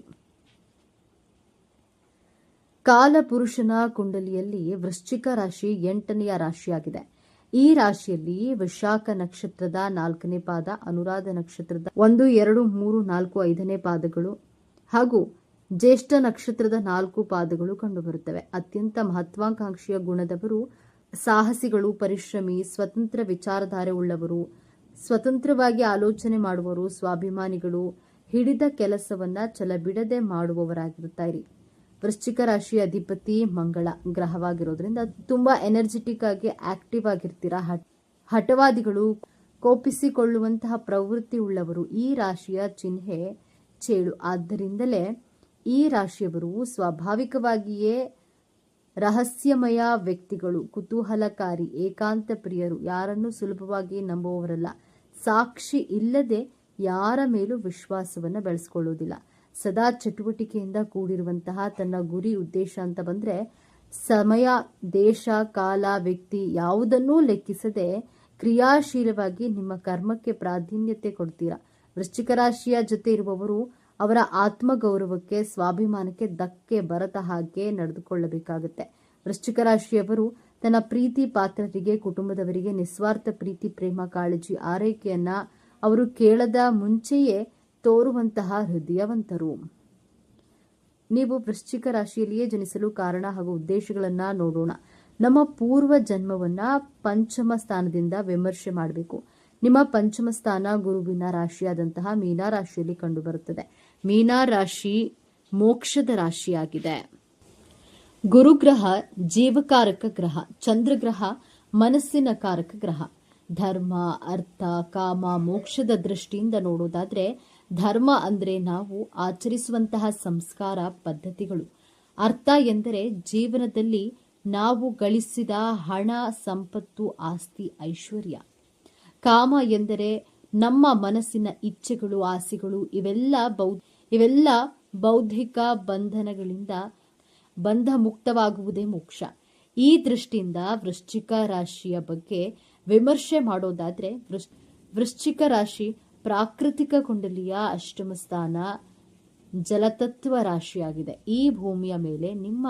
ಕಾಲಪುರುಷನ ಕುಂಡಲಿಯಲ್ಲಿ ವೃಶ್ಚಿಕ ರಾಶಿ 8ನೆಯ ರಾಶಿಯಾಗಿದೆ. ಈ ರಾಶಿಯಲ್ಲಿ ವಿಶಾಖ ನಕ್ಷತ್ರದ 4ನೇ ಪಾದ, ಅನುರಾಧ ನಕ್ಷತ್ರದ 1, 2, 3, 4, 5ನೇ ಪಾದಗಳು ಹಾಗೂ ಜ್ಯೇಷ್ಠ ನಕ್ಷತ್ರದ 4 ಪಾದಗಳು ಕಂಡುಬರುತ್ತವೆ. ಅತ್ಯಂತ ಮಹತ್ವಾಕಾಂಕ್ಷೆಯ ಗುಣದವರು, ಸಾಹಸಿಗಳು, ಪರಿಶ್ರಮಿ, ಸ್ವತಂತ್ರ ವಿಚಾರಧಾರೆ ಉಳ್ಳವರು, ಸ್ವತಂತ್ರವಾಗಿ ಆಲೋಚನೆ ಮಾಡುವವರು, ಸ್ವಾಭಿಮಾನಿಗಳು, ಹಿಡಿದ ಕೆಲಸವನ್ನ ಛಲಬಿಡದೆ ಮಾಡುವವರಾಗಿರುತ್ತಾರೆ. ವೃಶ್ಚಿಕ ರಾಶಿಯ ಅಧಿಪತಿ ಮಂಗಳ ಗ್ರಹವಾಗಿರೋದ್ರಿಂದ ತುಂಬಾ ಎನರ್ಜೆಟಿಕ್ ಆಗಿ ಆಕ್ಟಿವ್ ಆಗಿರ್ತೀರಾ. ಹಠವಾದಿಗಳು, ಕೋಪಿಸಿಕೊಳ್ಳುವಂತಹ ಪ್ರವೃತ್ತಿ ಉಳ್ಳವರು. ಈ ರಾಶಿಯ ಚಿಹ್ನೆ ಚೇಳು. ಆದ್ದರಿಂದಲೇ ಈ ರಾಶಿಯವರು ಸ್ವಾಭಾವಿಕವಾಗಿಯೇ ರಹಸ್ಯಮಯ ವ್ಯಕ್ತಿಗಳು, ಕುತೂಹಲಕಾರಿ, ಏಕಾಂತ ಪ್ರಿಯರು, ಯಾರನ್ನು ಸುಲಭವಾಗಿ ನಂಬುವವರಲ್ಲ. ಸಾಕ್ಷಿ ಇಲ್ಲದೆ ಯಾರ ಮೇಲೂ ವಿಶ್ವಾಸವನ್ನು ಬೆಳೆಸ್ಕೊಳ್ಳೋದಿಲ್ಲ. ಸದಾ ಚಟುವಟಿಕೆಯಿಂದ ಕೂಡಿರುವಂತಹ ತನ್ನ ಗುರಿ ಉದ್ದೇಶ ಅಂತ ಬಂದ್ರೆ ಸಮಯ, ದೇಶ, ಕಾಲ, ವ್ಯಕ್ತಿ ಯಾವುದನ್ನೂ ಲೆಕ್ಕಿಸದೆ ಕ್ರಿಯಾಶೀಲವಾಗಿ ನಿಮ್ಮ ಕರ್ಮಕ್ಕೆ ಪ್ರಾಧಾನ್ಯತೆ ಕೊಡ್ತೀರಾ. ವೃಶ್ಚಿಕ ರಾಶಿಯ ಜೊತೆ ಇರುವವರು ಅವರ ಆತ್ಮಗೌರವಕ್ಕೆ, ಸ್ವಾಭಿಮಾನಕ್ಕೆ ಧಕ್ಕೆ ಬರದ ಹಾಗೆ ನಡೆದುಕೊಳ್ಳಬೇಕಾಗುತ್ತೆ. ವೃಶ್ಚಿಕ ರಾಶಿಯವರು ತನ್ನ ಪ್ರೀತಿ ಪಾತ್ರರಿಗೆ, ಕುಟುಂಬದವರಿಗೆ ನಿಸ್ವಾರ್ಥ ಪ್ರೀತಿ, ಪ್ರೇಮ, ಕಾಳಜಿ, ಆರೈಕೆಯನ್ನ ಅವರು ಕೇಳದ ಮುಂಚೆಯೇ ತೋರುವಂತಹ ಹೃದಯವಂತರು. ನೀವು ವೃಶ್ಚಿಕ ರಾಶಿಯಲ್ಲಿಯೇ ಜನಿಸಲು ಕಾರಣ ಹಾಗೂ ಉದ್ದೇಶಗಳನ್ನ ನೋಡೋಣ. ನಮ್ಮ ಪೂರ್ವ ಜನ್ಮವನ್ನ ಪಂಚಮ ಸ್ಥಾನದಿಂದ ವಿಮರ್ಶೆ ಮಾಡಬೇಕು. ನಿಮ್ಮ ಪಂಚಮ ಸ್ಥಾನ ಗುರುವಿನ ರಾಶಿಯಾದಂತಹ ಮೀನ ರಾಶಿಯಲ್ಲಿ ಕಂಡುಬರುತ್ತದೆ. ಮೀನ ರಾಶಿ ಮೋಕ್ಷದ ರಾಶಿಯಾಗಿದೆ. ಗುರುಗ್ರಹ ಜೀವಕಾರಕ ಗ್ರಹ, ಚಂದ್ರಗ್ರಹ ಮನಸ್ಸಿನ ಕಾರಕ ಗ್ರಹ. ಧರ್ಮ, ಅರ್ಥ, ಕಾಮ, ಮೋಕ್ಷದ ದೃಷ್ಟಿಯಿಂದ ನೋಡೋದಾದ್ರೆ ಧರ್ಮ ಅಂದ್ರೆ ನಾವು ಆಚರಿಸುವಂತಹ ಸಂಸ್ಕಾರ ಪದ್ಧತಿಗಳು. ಅರ್ಥ ಎಂದರೆ ಜೀವನದಲ್ಲಿ ನಾವು ಗಳಿಸಿದ ಹಣ, ಸಂಪತ್ತು, ಆಸ್ತಿ, ಐಶ್ವರ್ಯ. ಕಾಮ ಎಂದರೆ ನಮ್ಮ ಮನಸ್ಸಿನ ಇಚ್ಛೆಗಳು, ಆಸೆಗಳು. ಇವೆಲ್ಲ ಬೌದ್ಧಿಕ ಬಂಧನಗಳಿಂದ ಬಂಧ ಮುಕ್ತವಾಗುವುದೇ ಮೋಕ್ಷ. ಈ ದೃಷ್ಟಿಯಿಂದ ವೃಶ್ಚಿಕ ರಾಶಿಯ ಬಗ್ಗೆ ವಿಮರ್ಶೆ ಮಾಡೋದಾದ್ರೆ ವೃಶ್ಚಿಕ ರಾಶಿ ಪ್ರಾಕೃತಿಕ ಕುಂಡಲಿಯ ಅಷ್ಟಮ ಸ್ಥಾನ ಜಲತತ್ವ ರಾಶಿಯಾಗಿದೆ. ಈ ಭೂಮಿಯ ಮೇಲೆ ನಿಮ್ಮ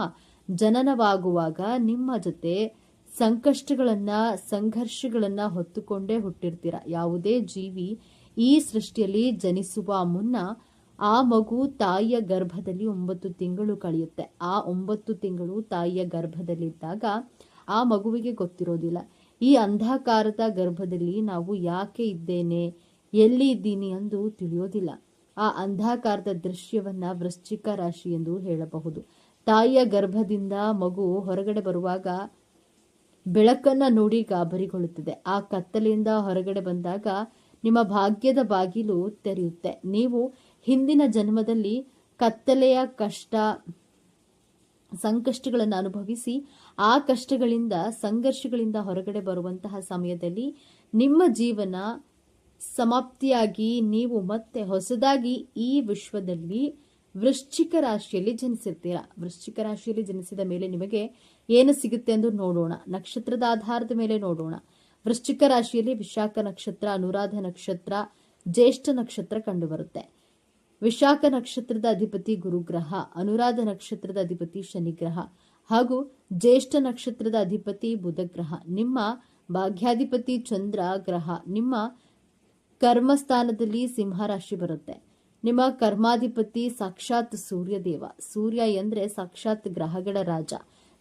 ಜನನವಾಗುವಾಗ ನಿಮ್ಮ ಜೊತೆ ಸಂಕಷ್ಟಗಳನ್ನ, ಸಂಘರ್ಷಗಳನ್ನ ಹೊತ್ತುಕೊಂಡೇ ಹುಟ್ಟಿರ್ತೀರ. ಯಾವುದೇ ಜೀವಿ ಈ ಸೃಷ್ಟಿಯಲ್ಲಿ ಜನಿಸುವ ಮುನ್ನ ಆ ಮಗು ತಾಯಿಯ ಗರ್ಭದಲ್ಲಿ 9 ತಿಂಗಳು ಕಳೆಯುತ್ತೆ. ಆ 9 ತಿಂಗಳು ತಾಯಿಯ ಗರ್ಭದಲ್ಲಿದ್ದಾಗ ಆ ಮಗುವಿಗೆ ಗೊತ್ತಿರೋದಿಲ್ಲ. ಈ ಅಂಧಕಾರದ ಗರ್ಭದಲ್ಲಿ ನಾವು ಯಾಕೆ ಇದ್ದೇನೆ, ಎಲ್ಲಿ ಇದ್ದೀನಿ ಎಂದು ತಿಳಿಯೋದಿಲ್ಲ. ಆ ಅಂಧಕಾರದ ದೃಶ್ಯವನ್ನ ವೃಶ್ಚಿಕ ರಾಶಿ ಎಂದು ಹೇಳಬಹುದು. ತಾಯಿಯ ಗರ್ಭದಿಂದ ಮಗು ಹೊರಗಡೆ ಬರುವಾಗ ಬೆಳಕನ್ನ ನೋಡಿ ಗಾಬರಿಗೊಳ್ಳುತ್ತದೆ. ಆ ಕತ್ತಲೆಯಿಂದ ಹೊರಗಡೆ ಬಂದಾಗ ನಿಮ್ಮ ಭಾಗ್ಯದ ಬಾಗಿಲು ತೆರೆಯುತ್ತೆ. ನೀವು ಹಿಂದಿನ ಜನ್ಮದಲ್ಲಿ ಕತ್ತಲೆಯ ಕಷ್ಟ, ಸಂಕಷ್ಟಗಳನ್ನು ಅನುಭವಿಸಿ ಆ ಕಷ್ಟಗಳಿಂದ, ಸಂಘರ್ಷಗಳಿಂದ ಹೊರಗಡೆ ಬರುವಂತಹ ಸಮಯದಲ್ಲಿ ನಿಮ್ಮ ಜೀವನ ಸಮಾಪ್ತಿಯಾಗಿ ನೀವು ಮತ್ತೆ ಹೊಸದಾಗಿ ಈ ವಿಶ್ವದಲ್ಲಿ ವೃಶ್ಚಿಕ ರಾಶಿಯಲ್ಲಿ ಜನಿಸಿರ್ತೀರಾ. ವೃಶ್ಚಿಕ ರಾಶಿಯಲ್ಲಿ ಜನಿಸಿದ ಮೇಲೆ ನಿಮಗೆ ಏನು ಸಿಗುತ್ತೆ ಎಂದು ನೋಡೋಣ. ನಕ್ಷತ್ರದ ಆಧಾರದ ಮೇಲೆ ನೋಡೋಣ. ವೃಶ್ಚಿಕ ರಾಶಿಯಲ್ಲಿ ವಿಶಾಖ ನಕ್ಷತ್ರ, ಅನುರಾಧ ನಕ್ಷತ್ರ, ಜ್ಯೇಷ್ಠ ನಕ್ಷತ್ರ ಕಂಡುಬರುತ್ತೆ. ವಿಶಾಖ ನಕ್ಷತ್ರದ ಅಧಿಪತಿ ಗುರುಗ್ರಹ, ಅನುರಾಧ ನಕ್ಷತ್ರದ ಅಧಿಪತಿ ಶನಿಗ್ರಹ ಹಾಗೂ ಜ್ಯೇಷ್ಠ ನಕ್ಷತ್ರದ ಅಧಿಪತಿ ಬುಧಗ್ರಹ. ನಿಮ್ಮ ಭಾಗ್ಯಾಧಿಪತಿ ಚಂದ್ರ ಗ್ರಹ. ನಿಮ್ಮ ಕರ್ಮಸ್ಥಾನದಲ್ಲಿ ಸಿಂಹರಾಶಿ ಬರುತ್ತೆ. ನಿಮ್ಮ ಕರ್ಮಾಧಿಪತಿ ಸಾಕ್ಷಾತ್ ಸೂರ್ಯದೇವ. ಸೂರ್ಯ ಎಂದ್ರೆ ಸಾಕ್ಷಾತ್ ಗ್ರಹಗಳ ರಾಜ.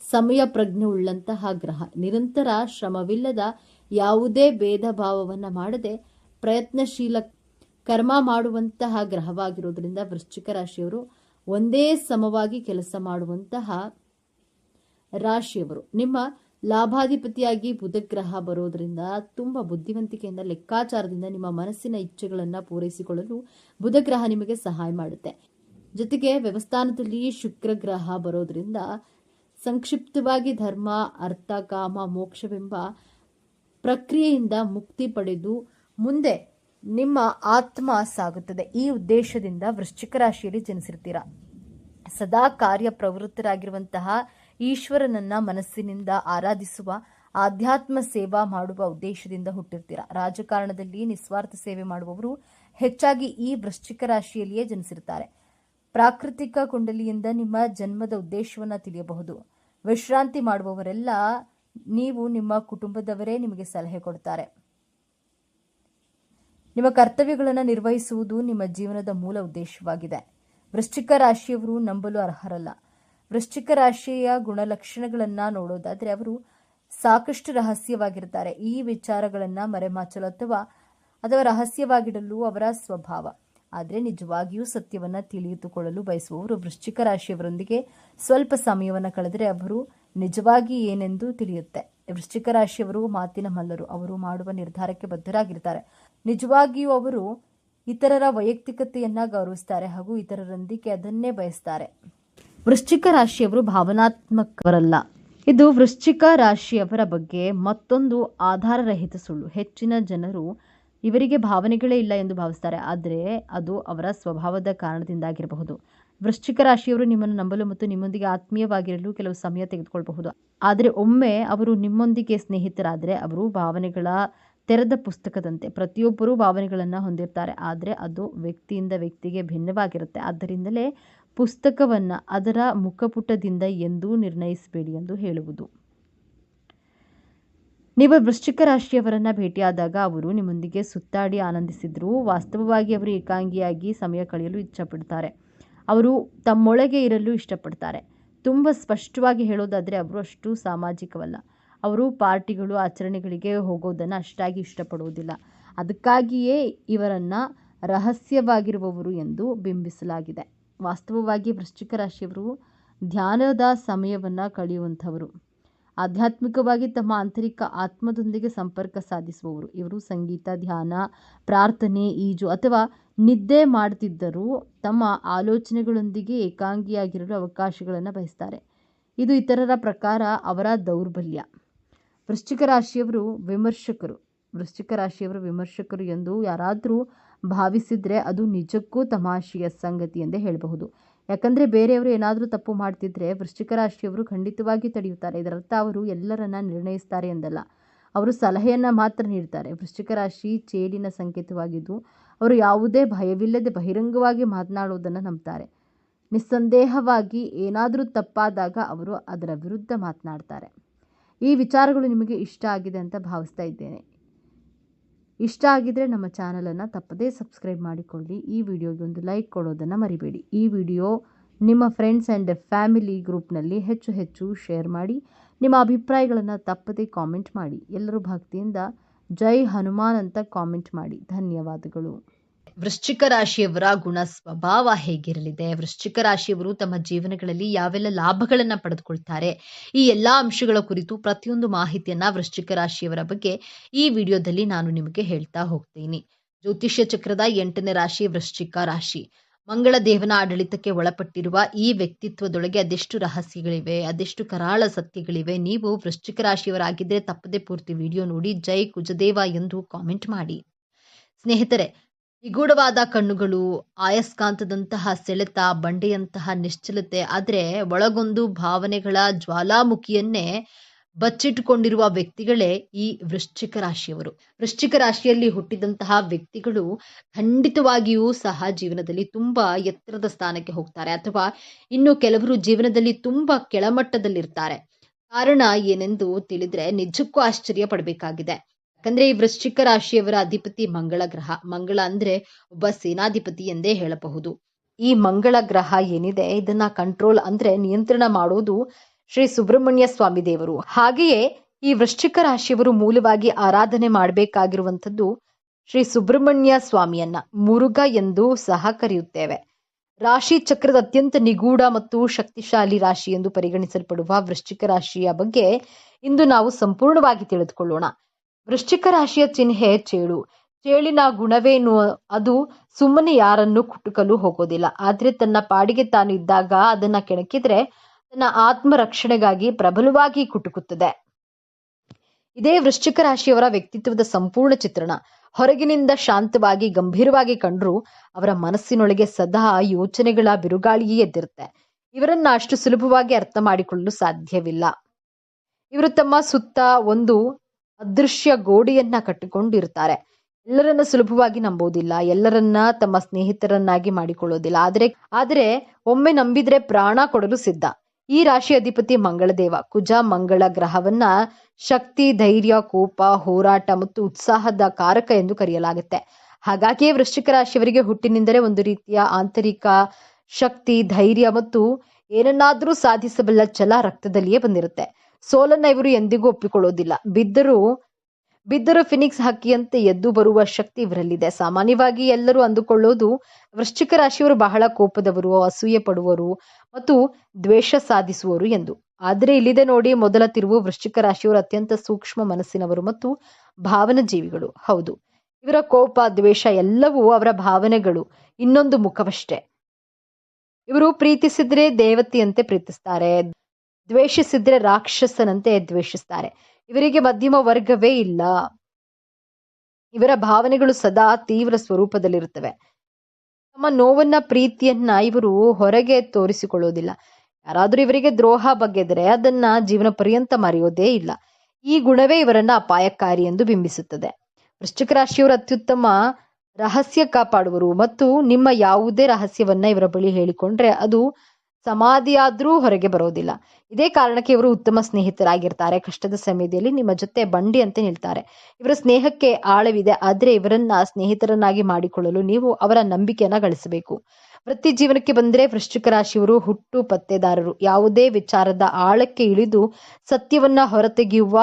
ಸಮಯ ಪ್ರಜ್ಞೆ ಉಳ್ಳಂತಹ ಗ್ರಹ. ನಿರಂತರ ಶ್ರಮವಿಲ್ಲದ ಯಾವುದೇ ಭೇದ ಭಾವವನ್ನು ಮಾಡದೆ ಪ್ರಯತ್ನಶೀಲ ಕರ್ಮ ಮಾಡುವಂತಹ ಗ್ರಹವಾಗಿರೋದ್ರಿಂದ ವೃಶ್ಚಿಕ ರಾಶಿಯವರು ಒಂದೇ ಸಮವಾಗಿ ಕೆಲಸ ಮಾಡುವಂತಹ ರಾಶಿಯವರು. ನಿಮ್ಮ ಲಾಭಾಧಿಪತಿಯಾಗಿ ಬುಧ ಗ್ರಹ ಬರೋದ್ರಿಂದ ತುಂಬಾ ಬುದ್ಧಿವಂತಿಕೆಯಿಂದ ಲೆಕ್ಕಾಚಾರದಿಂದ ನಿಮ್ಮ ಮನಸ್ಸಿನ ಇಚ್ಛೆಗಳನ್ನು ಪೂರೈಸಿಕೊಳ್ಳಲು ಬುಧ ಗ್ರಹ ನಿಮಗೆ ಸಹಾಯ ಮಾಡುತ್ತೆ. ಜೊತೆಗೆ ವ್ಯವಸ್ಥಾನದಲ್ಲಿ ಶುಕ್ರ ಗ್ರಹ ಬರೋದ್ರಿಂದ ಸಂಕ್ಷಿಪ್ತವಾಗಿ ಧರ್ಮ, ಅರ್ಥ, ಕಾಮ, ಮೋಕ್ಷವೆಂಬ ಪ್ರಕ್ರಿಯೆಯಿಂದ ಮುಕ್ತಿ ಪಡೆದು ಮುಂದೆ ನಿಮ್ಮ ಆತ್ಮ ಸಾಗುತ್ತದೆ. ಈ ಉದ್ದೇಶದಿಂದ ವೃಶ್ಚಿಕ ರಾಶಿಯಲ್ಲಿ ಜನಿಸಿರ್ತೀರಾ. ಸದಾ ಕಾರ್ಯ ಪ್ರವೃತ್ತರಾಗಿರುವಂತಹ ಈಶ್ವರನನ್ನ ಮನಸ್ಸಿನಿಂದ ಆರಾಧಿಸುವ, ಆಧ್ಯಾತ್ಮ ಸೇವಾ ಮಾಡುವ ಉದ್ದೇಶದಿಂದ ಹುಟ್ಟಿರ್ತೀರಾ. ರಾಜಕಾರಣದಲ್ಲಿ ನಿಸ್ವಾರ್ಥ ಸೇವೆ ಮಾಡುವವರು ಹೆಚ್ಚಾಗಿ ಈ ವೃಶ್ಚಿಕ ರಾಶಿಯಲ್ಲಿಯೇ ಜನಿಸಿರ್ತಾರೆ. ಪ್ರಾಕೃತಿಕ ಕುಂಡಲಿಯಿಂದ ನಿಮ್ಮ ಜನ್ಮದ ಉದ್ದೇಶವನ್ನ ತಿಳಿಯಬಹುದು. ವಿಶ್ರಾಂತಿ ಮಾಡುವವರೆಲ್ಲ ನೀವು ನಿಮ್ಮ ಕುಟುಂಬದವರೇ ನಿಮಗೆ ಸಲಹೆ ಕೊಡ್ತಾರೆ. ನಿಮ್ಮ ಕರ್ತವ್ಯಗಳನ್ನು ನಿರ್ವಹಿಸುವುದು ನಿಮ್ಮ ಜೀವನದ ಮೂಲ ಉದ್ದೇಶವಾಗಿದೆ. ವೃಶ್ಚಿಕ ರಾಶಿಯವರು ನಂಬಲು ಅರ್ಹರಲ್ಲ. ವೃಶ್ಚಿಕ ರಾಶಿಯ ಗುಣಲಕ್ಷಣಗಳನ್ನ ನೋಡೋದಾದ್ರೆ ಅವರು ಸಾಕಷ್ಟು ರಹಸ್ಯವಾಗಿರ್ತಾರೆ. ಈ ವಿಚಾರಗಳನ್ನ ಮರೆಮಾಚಲು ಅಥವಾ ರಹಸ್ಯವಾಗಿಡಲು ಅವರ ಸ್ವಭಾವ. ಆದರೆ ನಿಜವಾಗಿಯೂ ಸತ್ಯವನ್ನ ತಿಳಿದುಕೊಳ್ಳಲು ಬಯಸುವವರು ವೃಶ್ಚಿಕ ರಾಶಿಯವರೊಂದಿಗೆ ಸ್ವಲ್ಪ ಸಮಯವನ್ನು ಕಳೆದರೆ ಅವರು ನಿಜವಾಗಿ ಏನೆಂದು ತಿಳಿಯುತ್ತೆ. ವೃಶ್ಚಿಕ ರಾಶಿಯವರು ಮಾತಿನ ಮಲ್ಲರು. ಅವರು ಮಾಡುವ ನಿರ್ಧಾರಕ್ಕೆ ಬದ್ಧರಾಗಿರ್ತಾರೆ. ನಿಜವಾಗಿಯೂ ಅವರು ಇತರರ ವೈಯಕ್ತಿಕತೆಯನ್ನ ಗೌರವಿಸ್ತಾರೆ ಹಾಗೂ ಇತರರೊಂದಿಗೆ ಅದನ್ನೇ ಬಯಸ್ತಾರೆ. ವೃಶ್ಚಿಕ ರಾಶಿಯವರು ಭಾವನಾತ್ಮಕವರಲ್ಲ. ಇದು ವೃಶ್ಚಿಕ ರಾಶಿಯವರ ಬಗ್ಗೆ ಮತ್ತೊಂದು ಆಧಾರರಹಿತ ಸುಳ್ಳು. ಹೆಚ್ಚಿನ ಜನರು ಇವರಿಗೆ ಭಾವನೆಗಳೇ ಇಲ್ಲ ಎಂದು ಭಾವಿಸ್ತಾರೆ, ಆದರೆ ಅದು ಅವರ ಸ್ವಭಾವದ ಕಾರಣದಿಂದಾಗಿರಬಹುದು. ವೃಶ್ಚಿಕ ರಾಶಿಯವರು ನಿಮ್ಮನ್ನು ನಂಬಲು ಮತ್ತು ನಿಮ್ಮೊಂದಿಗೆ ಆತ್ಮೀಯವಾಗಿರಲು ಕೆಲವು ಸಮಯ ತೆಗೆದುಕೊಳ್ಳಬಹುದು. ಆದರೆ ಒಮ್ಮೆ ಅವರು ನಿಮ್ಮೊಂದಿಗೆ ಸ್ನೇಹಿತರಾದರೆ ಅವರು ಭಾವನೆಗಳ ತೆರೆದ ಪುಸ್ತಕದಂತೆ. ಪ್ರತಿಯೊಬ್ಬರೂ ಭಾವನೆಗಳನ್ನು ಹೊಂದಿರ್ತಾರೆ, ಆದರೆ ಅದು ವ್ಯಕ್ತಿಯಿಂದ ವ್ಯಕ್ತಿಗೆ ಭಿನ್ನವಾಗಿರುತ್ತೆ. ಆದ್ದರಿಂದಲೇ ಪುಸ್ತಕವನ್ನು ಅದರ ಮುಖಪುಟದಿಂದ ಎಂದೂ ನಿರ್ಣಯಿಸಬೇಡಿ ಎಂದು ಹೇಳುವುದು. ನೀವು ವೃಶ್ಚಿಕ ರಾಶಿಯವರನ್ನ ಭೇಟಿಯಾದಾಗ ಅವರು ನಿಮ್ಮೊಂದಿಗೆ ಸುತ್ತಾಡಿ ಆನಂದಿಸಿದ್ರು ವಾಸ್ತವವಾಗಿ ಅವರು ಏಕಾಂಗಿಯಾಗಿ ಸಮಯ ಕಳೆಯಲು ಇಷ್ಟಪಡ್ತಾರೆ. ಅವರು ತಮ್ಮೊಳಗೆ ಇರಲು ಇಷ್ಟಪಡ್ತಾರೆ. ತುಂಬ ಸ್ಪಷ್ಟವಾಗಿ ಹೇಳೋದಾದರೆ ಅವರು ಅಷ್ಟು ಸಾಮಾಜಿಕವಲ್ಲ. ಅವರು ಪಾರ್ಟಿಗಳು, ಆಚರಣೆಗಳಿಗೆ ಹೋಗೋದನ್ನು ಅಷ್ಟಾಗಿ ಇಷ್ಟಪಡುವುದಿಲ್ಲ. ಅದಕ್ಕಾಗಿಯೇ ಇವರನ್ನ ರಹಸ್ಯವಾಗಿರುವವರು ಎಂದು ಬಿಂಬಿಸಲಾಗಿದೆ. ವಾಸ್ತವವಾಗಿ ವೃಶ್ಚಿಕ ರಾಶಿಯವರು ಧ್ಯಾನದ ಸಮಯವನ್ನು ಕಳೆಯುವಂಥವರು. ಆಧ್ಯಾತ್ಮಿಕವಾಗಿ ತಮ್ಮ ಆಂತರಿಕ ಆತ್ಮದೊಂದಿಗೆ ಸಂಪರ್ಕ ಸಾಧಿಸುವವರು. ಇವರು ಸಂಗೀತ, ಧ್ಯಾನ, ಪ್ರಾರ್ಥನೆ, ಈಜು ಅಥವಾ ನಿದ್ದೆ ಮಾಡ್ತಿದ್ದರೂ ತಮ್ಮ ಆಲೋಚನೆಗಳೊಂದಿಗೆ ಏಕಾಂಗಿಯಾಗಿರಲು ಅವಕಾಶಗಳನ್ನು ಬಯಸ್ತಾರೆ. ಇದು ಇತರರ ಪ್ರಕಾರ ಅವರ ದೌರ್ಬಲ್ಯ. ವೃಶ್ಚಿಕ ರಾಶಿಯವರು ವಿಮರ್ಶಕರು. ವೃಶ್ಚಿಕ ರಾಶಿಯವರು ವಿಮರ್ಶಕರು ಎಂದು ಯಾರಾದರೂ ಭಾವಿಸಿದರೆ ಅದು ನಿಜಕ್ಕೂ ತಮಾಷೆಯ ಸಂಗತಿ ಎಂದೇ ಹೇಳಬಹುದು. ಯಾಕಂದರೆ ಬೇರೆಯವರು ಏನಾದರೂ ತಪ್ಪು ಮಾಡ್ತಿದ್ರೆ ವೃಶ್ಚಿಕ ರಾಶಿಯವರು ಖಂಡಿತವಾಗಿ ತಡೆಯುತ್ತಾರೆ. ಇದರರ್ಥ ಅವರು ಎಲ್ಲರನ್ನ ನಿರ್ಣಯಿಸ್ತಾರೆ ಎಂದಲ್ಲ, ಅವರು ಸಲಹೆಯನ್ನು ಮಾತ್ರ ನೀಡ್ತಾರೆ. ವೃಶ್ಚಿಕ ರಾಶಿ ಚೇಡಿನ ಸಂಕೇತವಾಗಿದ್ದು ಅವರು ಯಾವುದೇ ಭಯವಿಲ್ಲದೆ ಬಹಿರಂಗವಾಗಿ ಮಾತನಾಡುವುದನ್ನು ನಂಬ್ತಾರೆ. ನಿಸ್ಸಂದೇಹವಾಗಿ ಏನಾದರೂ ತಪ್ಪಾದಾಗ ಅವರು ಅದರ ವಿರುದ್ಧ ಮಾತನಾಡ್ತಾರೆ. ಈ ವಿಚಾರಗಳು ನಿಮಗೆ ಇಷ್ಟ ಆಗಿದೆ ಅಂತ ಭಾವಿಸ್ತಾ ಇದ್ದೇನೆ. ಇಷ್ಟ ಆಗಿದ್ರೆ ನಮ್ಮ ಚಾನಲನ್ನು ತಪ್ಪದೇ ಸಬ್ಸ್ಕ್ರೈಬ್ ಮಾಡಿಕೊಳ್ಳಿ. ಈ ವಿಡಿಯೋಗೆ ಒಂದು ಲೈಕ್ ಕೊಡೋದನ್ನು ಮರಿಬೇಡಿ. ಈ ವಿಡಿಯೋ ನಿಮ್ಮ ಫ್ರೆಂಡ್ಸ್ ಆ್ಯಂಡ್ ಫ್ಯಾಮಿಲಿ ಗ್ರೂಪ್ನಲ್ಲಿ ಹೆಚ್ಚು ಶೇರ್ ಮಾಡಿ. ನಿಮ್ಮ ಅಭಿಪ್ರಾಯಗಳನ್ನು ತಪ್ಪದೇ ಕಾಮೆಂಟ್ ಮಾಡಿ. ಎಲ್ಲರೂ ಭಕ್ತಿಯಿಂದ ಜೈ ಹನುಮಾನ್ ಅಂತ ಕಾಮೆಂಟ್ ಮಾಡಿ. ಧನ್ಯವಾದಗಳು. ವೃಶ್ಚಿಕ ರಾಶಿಯವರ ಗುಣ ಸ್ವಭಾವ ಹೇಗಿರಲಿದೆ, ವೃಶ್ಚಿಕ ರಾಶಿಯವರು ತಮ್ಮ ಜೀವನಗಳಲ್ಲಿ ಯಾವೆಲ್ಲ ಲಾಭಗಳನ್ನ ಪಡೆದುಕೊಳ್ತಾರೆ, ಈ ಎಲ್ಲಾ ಅಂಶಗಳ ಕುರಿತು ಪ್ರತಿಯೊಂದು ಮಾಹಿತಿಯನ್ನ ವೃಶ್ಚಿಕ ರಾಶಿಯವರ ಬಗ್ಗೆ ಈ ವಿಡಿಯೋದಲ್ಲಿ ನಾನು ನಿಮಗೆ ಹೇಳ್ತಾ ಹೋಗ್ತೀನಿ. ಜ್ಯೋತಿಷ್ಯ ಚಕ್ರದ 8ನೇ ರಾಶಿ ವೃಶ್ಚಿಕ ರಾಶಿ. ಮಂಗಳ ದೇವನ ಆಡಳಿತಕ್ಕೆ ಒಳಪಟ್ಟಿರುವ ಈ ವ್ಯಕ್ತಿತ್ವದೊಳಗೆ ಅದೆಷ್ಟು ರಹಸ್ಯಗಳಿವೆ, ಅದೆಷ್ಟು ಕರಾಳ ಸತ್ಯಗಳಿವೆ. ನೀವು ವೃಶ್ಚಿಕ ರಾಶಿಯವರಾಗಿದ್ದರೆ ತಪ್ಪದೆ ಪೂರ್ತಿ ವಿಡಿಯೋ ನೋಡಿ ಜೈ ಕುಜದೇವ ಎಂದು ಕಾಮೆಂಟ್ ಮಾಡಿ. ಸ್ನೇಹಿತರೆ, ನಿಗೂಢವಾದ ಕಣ್ಣುಗಳು, ಆಯಸ್ಕಾಂತದಂತಹ ಸೆಳೆತ, ಬಂಡೆಯಂತಹ ನಿಶ್ಚಲತೆ, ಆದರೆ ಒಳಗೊಂದು ಭಾವನೆಗಳ ಜ್ವಾಲಾಮುಖಿಯನ್ನೇ ಬಚ್ಚಿಟ್ಟುಕೊಂಡಿರುವ ವ್ಯಕ್ತಿಗಳೇ ಈ ವೃಶ್ಚಿಕ ರಾಶಿಯವರು. ವೃಶ್ಚಿಕ ರಾಶಿಯಲ್ಲಿ ಹುಟ್ಟಿದಂತಹ ವ್ಯಕ್ತಿಗಳು ಖಂಡಿತವಾಗಿಯೂ ಸಹ ಜೀವನದಲ್ಲಿ ತುಂಬಾ ಎತ್ತರದ ಸ್ಥಾನಕ್ಕೆ ಹೋಗ್ತಾರೆ, ಅಥವಾ ಇನ್ನು ಕೆಲವರು ಜೀವನದಲ್ಲಿ ತುಂಬಾ ಕೆಳಮಟ್ಟದಲ್ಲಿರ್ತಾರೆ. ಕಾರಣ ಏನೆಂದು ತಿಳಿದ್ರೆ ನಿಜಕ್ಕೂ ಆಶ್ಚರ್ಯ ಪಡಬೇಕಾಗಿದೆ. ಯಾಕಂದ್ರೆ ಈ ವೃಶ್ಚಿಕ ರಾಶಿಯವರ ಅಧಿಪತಿ ಮಂಗಳ ಗ್ರಹ. ಮಂಗಳ ಅಂದ್ರೆ ಒಬ್ಬ ಸೇನಾಧಿಪತಿ ಎಂದೇ ಹೇಳಬಹುದು. ಈ ಮಂಗಳ ಗ್ರಹ ಏನಿದೆ ಇದನ್ನ ಕಂಟ್ರೋಲ್ ಅಂದ್ರೆ ನಿಯಂತ್ರಣ ಮಾಡೋದು ಶ್ರೀ ಸುಬ್ರಹ್ಮಣ್ಯ ಸ್ವಾಮಿ ದೇವರು. ಹಾಗೆಯೇ ಈ ವೃಶ್ಚಿಕ ರಾಶಿಯವರು ಮೂಲವಾಗಿ ಆರಾಧನೆ ಮಾಡಬೇಕಾಗಿರುವಂಥದ್ದು ಶ್ರೀ ಸುಬ್ರಹ್ಮಣ್ಯ ಸ್ವಾಮಿಯನ್ನ ಮುರುಘ ಎಂದು ಸಹ ಕರೆಯುತ್ತೇವೆ. ರಾಶಿ ಚಕ್ರದ ಅತ್ಯಂತ ನಿಗೂಢ ಮತ್ತು ಶಕ್ತಿಶಾಲಿ ರಾಶಿ ಎಂದು ಪರಿಗಣಿಸಲ್ಪಡುವ ವೃಶ್ಚಿಕ ರಾಶಿಯ ಬಗ್ಗೆ ಇಂದು ನಾವು ಸಂಪೂರ್ಣವಾಗಿ ತಿಳಿದುಕೊಳ್ಳೋಣ. ವೃಶ್ಚಿಕ ರಾಶಿಯ ಚಿಹ್ನೆ ಚೇಳು. ಚೇಳಿನ ಗುಣವೇನು? ಅದು ಸುಮ್ಮನೆ ಯಾರನ್ನು ಕುಟುಕಲು ಹೋಗೋದಿಲ್ಲ. ಆದ್ರೆ ತನ್ನ ಪಾಡಿಗೆ ತಾನು ಇದ್ದಾಗ ಅದನ್ನ ಕೆಣಕಿದ್ರೆ ತನ್ನ ಆತ್ಮ ರಕ್ಷಣೆಗಾಗಿ ಪ್ರಬಲವಾಗಿ ಕುಟುಕುತ್ತದೆ. ಇದೇ ವೃಶ್ಚಿಕ ರಾಶಿಯವರ ವ್ಯಕ್ತಿತ್ವದ ಸಂಪೂರ್ಣ ಚಿತ್ರಣ. ಹೊರಗಿನಿಂದ ಶಾಂತವಾಗಿ ಗಂಭೀರವಾಗಿ ಕಂಡ್ರೂ ಅವರ ಮನಸ್ಸಿನೊಳಗೆ ಸದಾ ಯೋಚನೆಗಳ ಬಿರುಗಾಳಿಯೇ ಎದ್ದಿರುತ್ತೆ. ಇವರನ್ನ ಅಷ್ಟು ಸುಲಭವಾಗಿ ಅರ್ಥ ಮಾಡಿಕೊಳ್ಳಲು ಸಾಧ್ಯವಿಲ್ಲ. ಇವರು ತಮ್ಮ ಸುತ್ತ ಒಂದು ಅದೃಶ್ಯ ಗೋಡೆಯನ್ನ ಕಟ್ಟಿಕೊಂಡಿರ್ತಾರೆ. ಎಲ್ಲರನ್ನ ಸುಲಭವಾಗಿ ನಂಬೋದಿಲ್ಲ. ಎಲ್ಲರನ್ನ ತಮ್ಮ ಸ್ನೇಹಿತರನ್ನಾಗಿ ಮಾಡಿಕೊಳ್ಳೋದಿಲ್ಲ. ಆದರೆ ಒಮ್ಮೆ ನಂಬಿದ್ರೆ ಪ್ರಾಣ ಕೊಡಲು ಸಿದ್ಧ. ಈ ರಾಶಿ ಅಧಿಪತಿ ಮಂಗಳದೇವ. ಕುಜ ಮಂಗಳ ಗ್ರಹವನ್ನ ಶಕ್ತಿ, ಧೈರ್ಯ, ಕೋಪ, ಹೋರಾಟ ಮತ್ತು ಉತ್ಸಾಹದ ಕಾರಕ ಎಂದು ಕರೆಯಲಾಗುತ್ತೆ. ಹಾಗಾಗಿಯೇ ವೃಶ್ಚಿಕ ರಾಶಿಯವರಿಗೆ ಹುಟ್ಟಿನಿಂದಲೇ ಒಂದು ರೀತಿಯ ಆಂತರಿಕ ಶಕ್ತಿ, ಧೈರ್ಯ ಮತ್ತು ಏನನ್ನಾದ್ರೂ ಸಾಧಿಸಬಲ್ಲ ಛಲ ರಕ್ತದಲ್ಲಿಯೇ ಬಂದಿರುತ್ತೆ. ಸೋಲನ್ನ ಇವರು ಎಂದಿಗೂ ಒಪ್ಪಿಕೊಳ್ಳೋದಿಲ್ಲ. ಬಿದ್ದರೂ ಫಿನಿಕ್ಸ್ ಹಕ್ಕಿಯಂತೆ ಎದ್ದು ಬರುವ ಶಕ್ತಿ ಇವರಲ್ಲಿದೆ. ಸಾಮಾನ್ಯವಾಗಿ ಎಲ್ಲರೂ ಅಂದುಕೊಳ್ಳೋದು ವೃಶ್ಚಿಕ ರಾಶಿಯವರು ಬಹಳ ಕೋಪದವರು, ಅಸೂಯೆ ಪಡುವರು ಮತ್ತು ದ್ವೇಷ ಸಾಧಿಸುವರು ಎಂದು. ಆದರೆ ಇಲ್ಲಿದೆ ನೋಡಿ ಮೊದಲ ತಿರುವು. ವೃಶ್ಚಿಕ ರಾಶಿಯವರು ಅತ್ಯಂತ ಸೂಕ್ಷ್ಮ ಮನಸ್ಸಿನವರು ಮತ್ತು ಭಾವನ ಜೀವಿಗಳು. ಹೌದು, ಇವರ ಕೋಪ, ದ್ವೇಷ ಎಲ್ಲವೂ ಅವರ ಭಾವನೆಗಳು ಇನ್ನೊಂದು ಮುಖವಷ್ಟೇ. ಇವರು ಪ್ರೀತಿಸಿದ್ರೆ ದೇವತೆಯಂತೆ ಪ್ರೀತಿಸ್ತಾರೆ, ದ್ವೇಷಿಸಿದ್ರೆ ರಾಕ್ಷಸನಂತೆ ದ್ವೇಷಿಸ್ತಾರೆ. ಇವರಿಗೆ ಮಧ್ಯಮ ವರ್ಗವೇ ಇಲ್ಲ. ಇವರ ಭಾವನೆಗಳು ಸದಾ ತೀವ್ರ ಸ್ವರೂಪದಲ್ಲಿರುತ್ತವೆ. ತಮ್ಮ ನೋವನ್ನ, ಪ್ರೀತಿಯನ್ನ ಇವರು ಹೊರಗೆ ತೋರಿಸಿಕೊಳ್ಳೋದಿಲ್ಲ. ಯಾರಾದ್ರೂ ಇವರಿಗೆ ದ್ರೋಹ ಬಗೆದರೆ ಅದನ್ನ ಜೀವನ ಪರ್ಯಂತ ಮರೆಯೋದೇ ಇಲ್ಲ. ಈ ಗುಣವೇ ಇವರನ್ನ ಅಪಾಯಕಾರಿ ಎಂದು ಬಿಂಬಿಸುತ್ತದೆ. ವೃಶ್ಚಿಕ ರಾಶಿಯವರು ಅತ್ಯುತ್ತಮ ರಹಸ್ಯ ಕಾಪಾಡುವರು ಮತ್ತು ನಿಮ್ಮ ಯಾವುದೇ ರಹಸ್ಯವನ್ನ ಇವರ ಬಳಿ ಹೇಳಿಕೊಂಡ್ರೆ ಅದು ಸಮಾಧಿಯಾದ್ರೂ ಹೊರಗೆ ಬರೋದಿಲ್ಲ. ಇದೇ ಕಾರಣಕ್ಕೆ ಇವರು ಉತ್ತಮ ಸ್ನೇಹಿತರಾಗಿರ್ತಾರೆ. ಕಷ್ಟದ ಸಮಯದಲ್ಲಿ ನಿಮ್ಮ ಜೊತೆ ಬಂಡಿ ಅಂತ ನಿಲ್ತಾರೆ. ಇವರ ಸ್ನೇಹಕ್ಕೆ ಆಳವಿದೆ. ಆದ್ರೆ ಇವರನ್ನ ಸ್ನೇಹಿತರನ್ನಾಗಿ ಮಾಡಿಕೊಳ್ಳಲು ನೀವು ಅವರ ನಂಬಿಕೆಯನ್ನ ಗಳಿಸಬೇಕು. ವೃತ್ತಿ ಜೀವನಕ್ಕೆ ಬಂದ್ರೆ ವೃಶ್ಚಿಕ ರಾಶಿಯವರು ಹುಟ್ಟು ಪತ್ತೆದಾರರು. ಯಾವುದೇ ವಿಚಾರದ ಆಳಕ್ಕೆ ಇಳಿದು ಸತ್ಯವನ್ನ ಹೊರತೆಗೆಯುವ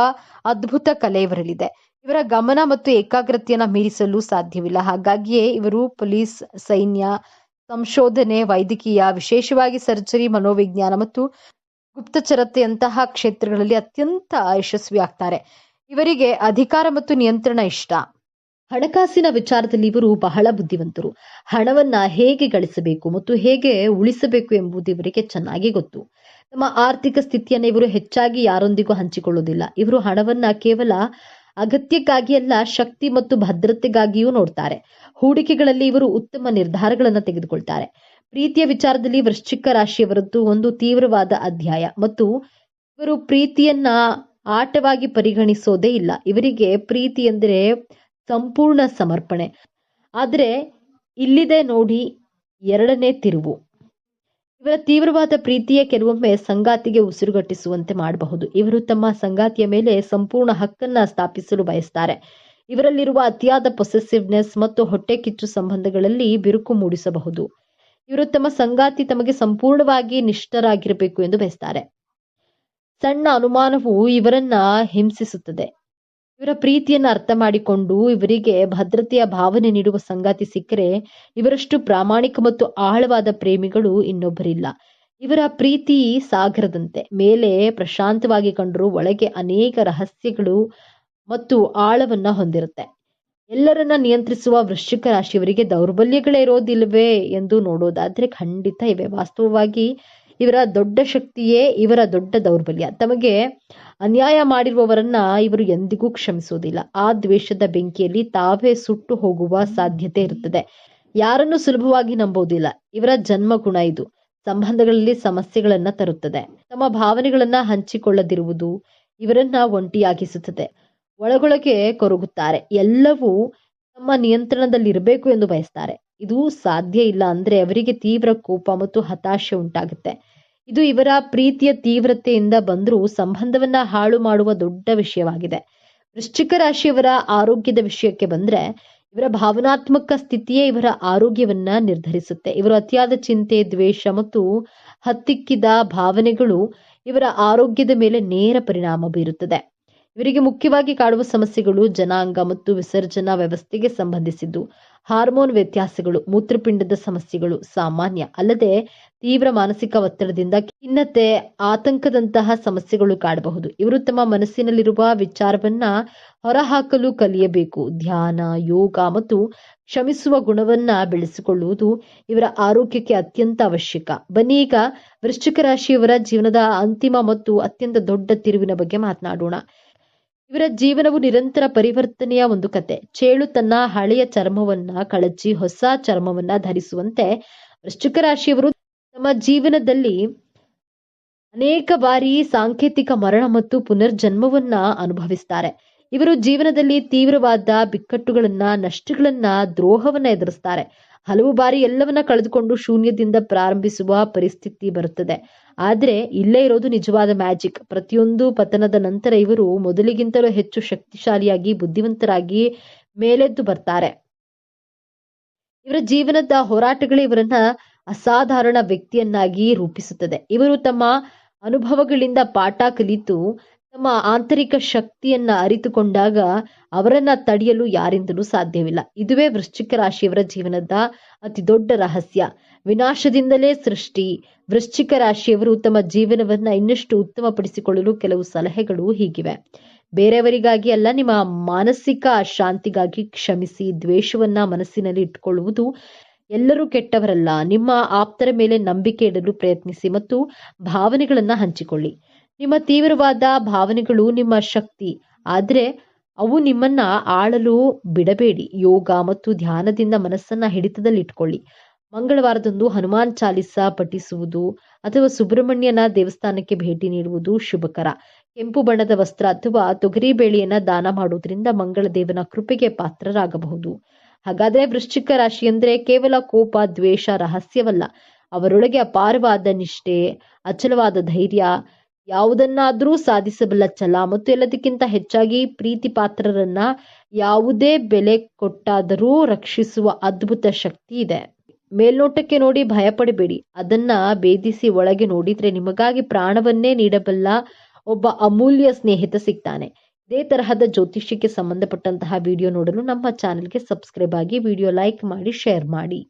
ಅದ್ಭುತ ಕಲೆ ಇವರಲ್ಲಿದೆ. ಇವರ ಗಮನ ಮತ್ತು ಏಕಾಗ್ರತೆಯನ್ನ ಮೀರಿಸಲು ಸಾಧ್ಯವಿಲ್ಲ. ಹಾಗಾಗಿಯೇ ಇವರು ಪೊಲೀಸ್, ಸೈನ್ಯ, ಸಂಶೋಧನೆ, ವೈದ್ಯಕೀಯ, ವಿಶೇಷವಾಗಿ ಸರ್ಜರಿ, ಮನೋವಿಜ್ಞಾನ ಮತ್ತು ಗುಪ್ತಚರತೆಯಂತಹ ಕ್ಷೇತ್ರಗಳಲ್ಲಿ ಅತ್ಯಂತ ಯಶಸ್ವಿ ಆಗ್ತಾರೆ. ಇವರಿಗೆ ಅಧಿಕಾರ ಮತ್ತು ನಿಯಂತ್ರಣ ಇಷ್ಟ. ಹಣಕಾಸಿನ ವಿಚಾರದಲ್ಲಿ ಇವರು ಬಹಳ ಬುದ್ಧಿವಂತರು. ಹಣವನ್ನ ಹೇಗೆ ಗಳಿಸಬೇಕು ಮತ್ತು ಹೇಗೆ ಉಳಿಸಬೇಕು ಎಂಬುದು ಇವರಿಗೆ ಚೆನ್ನಾಗಿ ಗೊತ್ತು. ತಮ್ಮ ಆರ್ಥಿಕ ಸ್ಥಿತಿಯನ್ನು ಇವರು ಹೆಚ್ಚಾಗಿ ಯಾರೊಂದಿಗೂ ಹಂಚಿಕೊಳ್ಳುವುದಿಲ್ಲ. ಇವರು ಹಣವನ್ನ ಕೇವಲ ಅಗತ್ಯಕ್ಕಾಗಿ ಅಲ್ಲ, ಶಕ್ತಿ ಮತ್ತು ಭದ್ರತೆಗಾಗಿಯೂ ನೋಡ್ತಾರೆ. ಹೂಡಿಕೆಗಳಲ್ಲಿ ಇವರು ಉತ್ತಮ ನಿರ್ಧಾರಗಳನ್ನು ತೆಗೆದುಕೊಳ್ತಾರೆ. ಪ್ರೀತಿಯ ವಿಚಾರದಲ್ಲಿ ವೃಶ್ಚಿಕ ರಾಶಿಯವರದ್ದು ಒಂದು ತೀವ್ರವಾದ ಅಧ್ಯಾಯ ಮತ್ತು ಇವರು ಪ್ರೀತಿಯನ್ನ ಆಟವಾಗಿ ಪರಿಗಣಿಸೋದೇ ಇಲ್ಲ. ಇವರಿಗೆ ಪ್ರೀತಿ ಎಂದರೆ ಸಂಪೂರ್ಣ ಸಮರ್ಪಣೆ. ಆದರೆ ಇಲ್ಲಿದೆ ನೋಡಿ ಎರಡನೇ ತಿರುವು. ಇವರ ತೀವ್ರವಾದ ಪ್ರೀತಿಯೇ ಕೆಲವೊಮ್ಮೆ ಸಂಗಾತಿಗೆ ಉಸಿರುಗಟ್ಟಿಸುವಂತೆ ಮಾಡಬಹುದು. ಇವರು ತಮ್ಮ ಸಂಗಾತಿಯ ಮೇಲೆ ಸಂಪೂರ್ಣ ಹಕ್ಕನ್ನ ಸ್ಥಾಪಿಸಲು ಬಯಸ್ತಾರೆ. ಇವರಲ್ಲಿರುವ ಅತಿಯಾದ ಪೊಸೆಸಿವ್ನೆಸ್ ಮತ್ತು ಹೊಟ್ಟೆ ಕಿಚ್ಚು ಸಂಬಂಧಗಳಲ್ಲಿ ಬಿರುಕು ಮೂಡಿಸಬಹುದು. ಇವರು ತಮ್ಮ ಸಂಗಾತಿ ತಮಗೆ ಸಂಪೂರ್ಣವಾಗಿ ನಿಷ್ಠರಾಗಿರಬೇಕು ಎಂದು ಬಯಸ್ತಾರೆ. ಸಣ್ಣ ಅನುಮಾನವು ಇವರನ್ನ ಹಿಂಸಿಸುತ್ತದೆ. ಇವರ ಪ್ರೀತಿಯನ್ನು ಅರ್ಥ ಮಾಡಿಕೊಂಡು ಇವರಿಗೆ ಭದ್ರತೆಯ ಭಾವನೆ ನೀಡುವ ಸಂಗಾತಿ ಸಿಕ್ಕರೆ ಇವರಷ್ಟು ಪ್ರಾಮಾಣಿಕ ಮತ್ತು ಆಳವಾದ ಪ್ರೇಮಿಗಳು ಇನ್ನೊಬ್ಬರಿಲ್ಲ. ಇವರ ಪ್ರೀತಿ ಸಾಗರದಂತೆ. ಮೇಲೆ ಪ್ರಶಾಂತವಾಗಿ ಕಂಡರೂ ಒಳಗೆ ಅನೇಕ ರಹಸ್ಯಗಳು ಮತ್ತು ಆಳವನ್ನ ಹೊಂದಿರುತ್ತೆ. ಎಲ್ಲರನ್ನ ನಿಯಂತ್ರಿಸುವ ವೃಶ್ಚಿಕ ರಾಶಿಯವರಿಗೆ ದೌರ್ಬಲ್ಯಗಳೇ ಇರೋದಿಲ್ವೇ ಎಂದು ನೋಡೋದಾದ್ರೆ ಖಂಡಿತ ಇವೆ. ವಾಸ್ತವವಾಗಿ ಇವರ ದೊಡ್ಡ ಶಕ್ತಿಯೇ ಇವರ ದೊಡ್ಡ ದೌರ್ಬಲ್ಯ. ತಮಗೆ ಅನ್ಯಾಯ ಮಾಡಿರುವವರನ್ನ ಇವರು ಎಂದಿಗೂ ಕ್ಷಮಿಸೋದಿಲ್ಲ. ಆ ದ್ವೇಷದ ಬೆಂಕಿಯಲ್ಲಿ ತಾವೇ ಸುಟ್ಟು ಹೋಗುವ ಸಾಧ್ಯತೆ ಇರುತ್ತದೆ. ಯಾರನ್ನು ಸುಲಭವಾಗಿ ನಂಬೋದಿಲ್ಲ. ಇವರ ಜನ್ಮ ಗುಣ ಇದು. ಸಂಬಂಧಗಳಲ್ಲಿ ಸಮಸ್ಯೆಗಳನ್ನ ತರುತ್ತದೆ. ತಮ್ಮ ಭಾವನೆಗಳನ್ನ ಹಂಚಿಕೊಳ್ಳದಿರುವುದು ಇವರನ್ನ ಒಂಟಿಯಾಗಿಸುತ್ತದೆ. ಒಳಗೊಳಗೆ ಕೊರಗುತ್ತಾರೆ. ಎಲ್ಲವೂ ತಮ್ಮ ನಿಯಂತ್ರಣದಲ್ಲಿರಬೇಕು ಎಂದು ಬಯಸ್ತಾರೆ. ಇದು ಸಾಧ್ಯ ಇಲ್ಲ ಅಂದ್ರೆ ಅವರಿಗೆ ತೀವ್ರ ಕೋಪ ಮತ್ತು ಹತಾಶೆ ಉಂಟಾಗುತ್ತೆ. ಇದು ಇವರ ಪ್ರೀತಿಯ ತೀವ್ರತೆಯಿಂದ ಬಂದರೂ ಸಂಬಂಧವನ್ನ ಹಾಳು ಮಾಡುವ ದೊಡ್ಡ ವಿಷಯವಾಗಿದೆ. ವೃಶ್ಚಿಕ ರಾಶಿಯವರ ಆರೋಗ್ಯದ ವಿಷಯಕ್ಕೆ ಬಂದ್ರೆ ಇವರ ಭಾವನಾತ್ಮಕ ಸ್ಥಿತಿಯೇ ಇವರ ಆರೋಗ್ಯವನ್ನ ನಿರ್ಧರಿಸುತ್ತೆ. ಇವರು ಅತಿಯಾದ ಚಿಂತೆ, ದ್ವೇಷ ಮತ್ತು ಹತ್ತಿಕ್ಕಿದ ಭಾವನೆಗಳು ಇವರ ಆರೋಗ್ಯದ ಮೇಲೆ ನೇರ ಪರಿಣಾಮ ಬೀರುತ್ತದೆ. ಇವರಿಗೆ ಮುಖ್ಯವಾಗಿ ಕಾಡುವ ಸಮಸ್ಯೆಗಳು ಜನಾಂಗ ಮತ್ತು ವಿಸರ್ಜನಾ ವ್ಯವಸ್ಥೆಗೆ ಸಂಬಂಧಿಸಿದ್ದು, ಹಾರ್ಮೋನ್ ವ್ಯತ್ಯಾಸಗಳು, ಮೂತ್ರಪಿಂಡದ ಸಮಸ್ಯೆಗಳು ಸಾಮಾನ್ಯ. ಅಲ್ಲದೆ ತೀವ್ರ ಮಾನಸಿಕ ಒತ್ತಡದಿಂದ ಖಿನ್ನತೆ, ಆತಂಕದಂತಹ ಸಮಸ್ಯೆಗಳು ಕಾಡಬಹುದು. ಇವರು ತಮ್ಮ ಮನಸ್ಸಿನಲ್ಲಿರುವ ವಿಚಾರವನ್ನ ಹೊರಹಾಕಲು ಕಲಿಯಬೇಕು. ಧ್ಯಾನ, ಯೋಗ ಮತ್ತು ಕ್ಷಮಿಸುವ ಗುಣವನ್ನ ಬೆಳೆಸಿಕೊಳ್ಳುವುದು ಇವರ ಆರೋಗ್ಯಕ್ಕೆ ಅತ್ಯಂತ ಅವಶ್ಯಕ. ಬನ್ನಿ ಈಗ ವೃಶ್ಚಿಕ ರಾಶಿಯವರ ಜೀವನದ ಅಂತಿಮ ಮತ್ತು ಅತ್ಯಂತ ದೊಡ್ಡ ತಿರುವಿನ ಬಗ್ಗೆ ಮಾತನಾಡೋಣ. ಇವರ ಜೀವನವು ನಿರಂತರ ಪರಿವರ್ತನೆಯ ಒಂದು ಕತೆ. ಚೇಳು ತನ್ನ ಹಳೆಯ ಚರ್ಮವನ್ನ ಕಳಚಿ ಹೊಸ ಚರ್ಮವನ್ನ ಧರಿಸುವಂತೆ ವೃಶ್ಚಿಕ ರಾಶಿಯವರು ತಮ್ಮ ಜೀವನದಲ್ಲಿ ಅನೇಕ ಬಾರಿ ಸಾಂಕೇತಿಕ ಮರಣ ಮತ್ತು ಪುನರ್ಜನ್ಮವನ್ನ ಅನುಭವಿಸ್ತಾರೆ. ಇವರು ಜೀವನದಲ್ಲಿ ತೀವ್ರವಾದ ಬಿಕ್ಕಟ್ಟುಗಳನ್ನ, ನಷ್ಟಗಳನ್ನ, ದ್ರೋಹವನ್ನ ಎದುರಿಸ್ತಾರೆ. ಹಲವು ಬಾರಿ ಎಲ್ಲವನ್ನ ಕಳೆದುಕೊಂಡು ಶೂನ್ಯದಿಂದ ಪ್ರಾರಂಭಿಸುವ ಪರಿಸ್ಥಿತಿ ಬರುತ್ತದೆ. ಆದ್ರೆ ಇಲ್ಲೇ ಇರೋದು ನಿಜವಾದ ಮ್ಯಾಜಿಕ್. ಪ್ರತಿಯೊಂದು ಪತನದ ನಂತರ ಇವರು ಮೊದಲಿಗಿಂತಲೂ ಹೆಚ್ಚು ಶಕ್ತಿಶಾಲಿಯಾಗಿ, ಬುದ್ಧಿವಂತರಾಗಿ ಮೇಲೆದ್ದು ಬರ್ತಾರೆ. ಇವರ ಜೀವನದ ಹೋರಾಟಗಳೇ ಇವರನ್ನ ಅಸಾಧಾರಣ ವ್ಯಕ್ತಿಯನ್ನಾಗಿ ರೂಪಿಸುತ್ತದೆ. ಇವರು ತಮ್ಮ ಅನುಭವಗಳಿಂದ ಪಾಠ ಕಲಿತು ತಮ್ಮ ಆಂತರಿಕ ಶಕ್ತಿಯನ್ನ ಅರಿತುಕೊಂಡಾಗ ಅವರನ್ನ ತಡೆಯಲು ಯಾರಿಂದಲೂ ಸಾಧ್ಯವಿಲ್ಲ. ಇದುವೇ ವೃಶ್ಚಿಕ ರಾಶಿಯವರ ಜೀವನದ ಅತಿ ದೊಡ್ಡ ರಹಸ್ಯ. ವಿನಾಶದಿಂದಲೇ ಸೃಷ್ಟಿ. ವೃಶ್ಚಿಕ ರಾಶಿಯವರು ತಮ್ಮ ಜೀವನವನ್ನ ಇನ್ನಷ್ಟು ಉತ್ತಮಪಡಿಸಿಕೊಳ್ಳಲು ಕೆಲವು ಸಲಹೆಗಳು ಹೀಗಿವೆ. ಬೇರೆಯವರಿಗಾಗಿ ಅಲ್ಲ, ನಿಮ್ಮ ಮಾನಸಿಕ ಶಾಂತಿಗಾಗಿ ಕ್ಷಮಿಸಿ. ದ್ವೇಷವನ್ನ ಮನಸ್ಸಿನಲ್ಲಿ ಇಟ್ಟುಕೊಳ್ಳುವುದು. ಎಲ್ಲರೂ ಕೆಟ್ಟವರಲ್ಲ. ನಿಮ್ಮ ಆಪ್ತರ ಮೇಲೆ ನಂಬಿಕೆ ಇಡಲು ಪ್ರಯತ್ನಿಸಿ ಮತ್ತು ಭಾವನೆಗಳನ್ನ ಹಂಚಿಕೊಳ್ಳಿ. ನಿಮ್ಮ ತೀವ್ರವಾದ ಭಾವನೆಗಳು ನಿಮ್ಮ ಶಕ್ತಿ, ಆದ್ರೆ ಅವು ನಿಮ್ಮನ್ನ ಆಳಲು ಬಿಡಬೇಡಿ. ಯೋಗ ಮತ್ತು ಧ್ಯಾನದಿಂದ ಮನಸ್ಸನ್ನ ಹಿಡಿತದಲ್ಲಿಟ್ಕೊಳ್ಳಿ. ಮಂಗಳವಾರದಂದು ಹನುಮಾನ್ ಚಾಲಿಸ ಪಠಿಸುವುದು ಅಥವಾ ಸುಬ್ರಹ್ಮಣ್ಯನ ದೇವಸ್ಥಾನಕ್ಕೆ ಭೇಟಿ ನೀಡುವುದು ಶುಭಕರ. ಕೆಂಪು ಬಣ್ಣದ ವಸ್ತ್ರ ಅಥವಾ ತೊಗರಿ ಬೇಳೆಯನ್ನ ದಾನ ಮಾಡುವುದರಿಂದ ಮಂಗಳ ದೇವನ ಕೃಪೆಗೆ ಪಾತ್ರರಾಗಬಹುದು. ಹಾಗಾದ್ರೆ ವೃಶ್ಚಿಕ ರಾಶಿ ಅಂದ್ರೆ ಕೇವಲ ಕೋಪ, ದ್ವೇಷ, ರಹಸ್ಯವಲ್ಲ. ಅವರೊಳಗೆ ಅಪಾರವಾದ ನಿಷ್ಠೆ, ಅಚಲವಾದ ಧೈರ್ಯ, ಯಾವುದನ್ನಾದ್ರೂ ಸಾಧಿಸಬಲ್ಲ ಛಲ ಮತ್ತು ಎಲ್ಲದಕ್ಕಿಂತ ಹೆಚ್ಚಾಗಿ ಪ್ರೀತಿ ಪಾತ್ರರನ್ನ ಯಾವುದೇ ಬೆಲೆ ಕೊಟ್ಟಾದರೂ ರಕ್ಷಿಸುವ ಅದ್ಭುತ ಶಕ್ತಿ ಇದೆ. ಮೇಲ್ನೋಟಕ್ಕೆ ನೋಡಿ ಭಯಪಡಬೇಡಿ. ಅದನ್ನ ಭೇದಿಸಿ ಒಳಗೆ ನೋಡಿದ್ರೆ ನಿಮಗಾಗಿ ಪ್ರಾಣವನ್ನೇ ನೀಡಬಲ್ಲ ಒಬ್ಬ ಅಮೂಲ್ಯ ಸ್ನೇಹಿತ ಸಿಗ್ತಾನೆ. ಇದೇ ತರಹದ ಜ್ಯೋತಿಷ್ಯಕ್ಕೆ ಸಂಬಂಧಪಟ್ಟಂತಹ ವಿಡಿಯೋ ನೋಡಲು ನಮ್ಮ ಚಾನೆಲ್ಗೆ ಸಬ್ಸ್ಕ್ರೈಬ್ ಆಗಿ, ವಿಡಿಯೋ ಲೈಕ್ ಮಾಡಿ, ಶೇರ್ ಮಾಡಿ.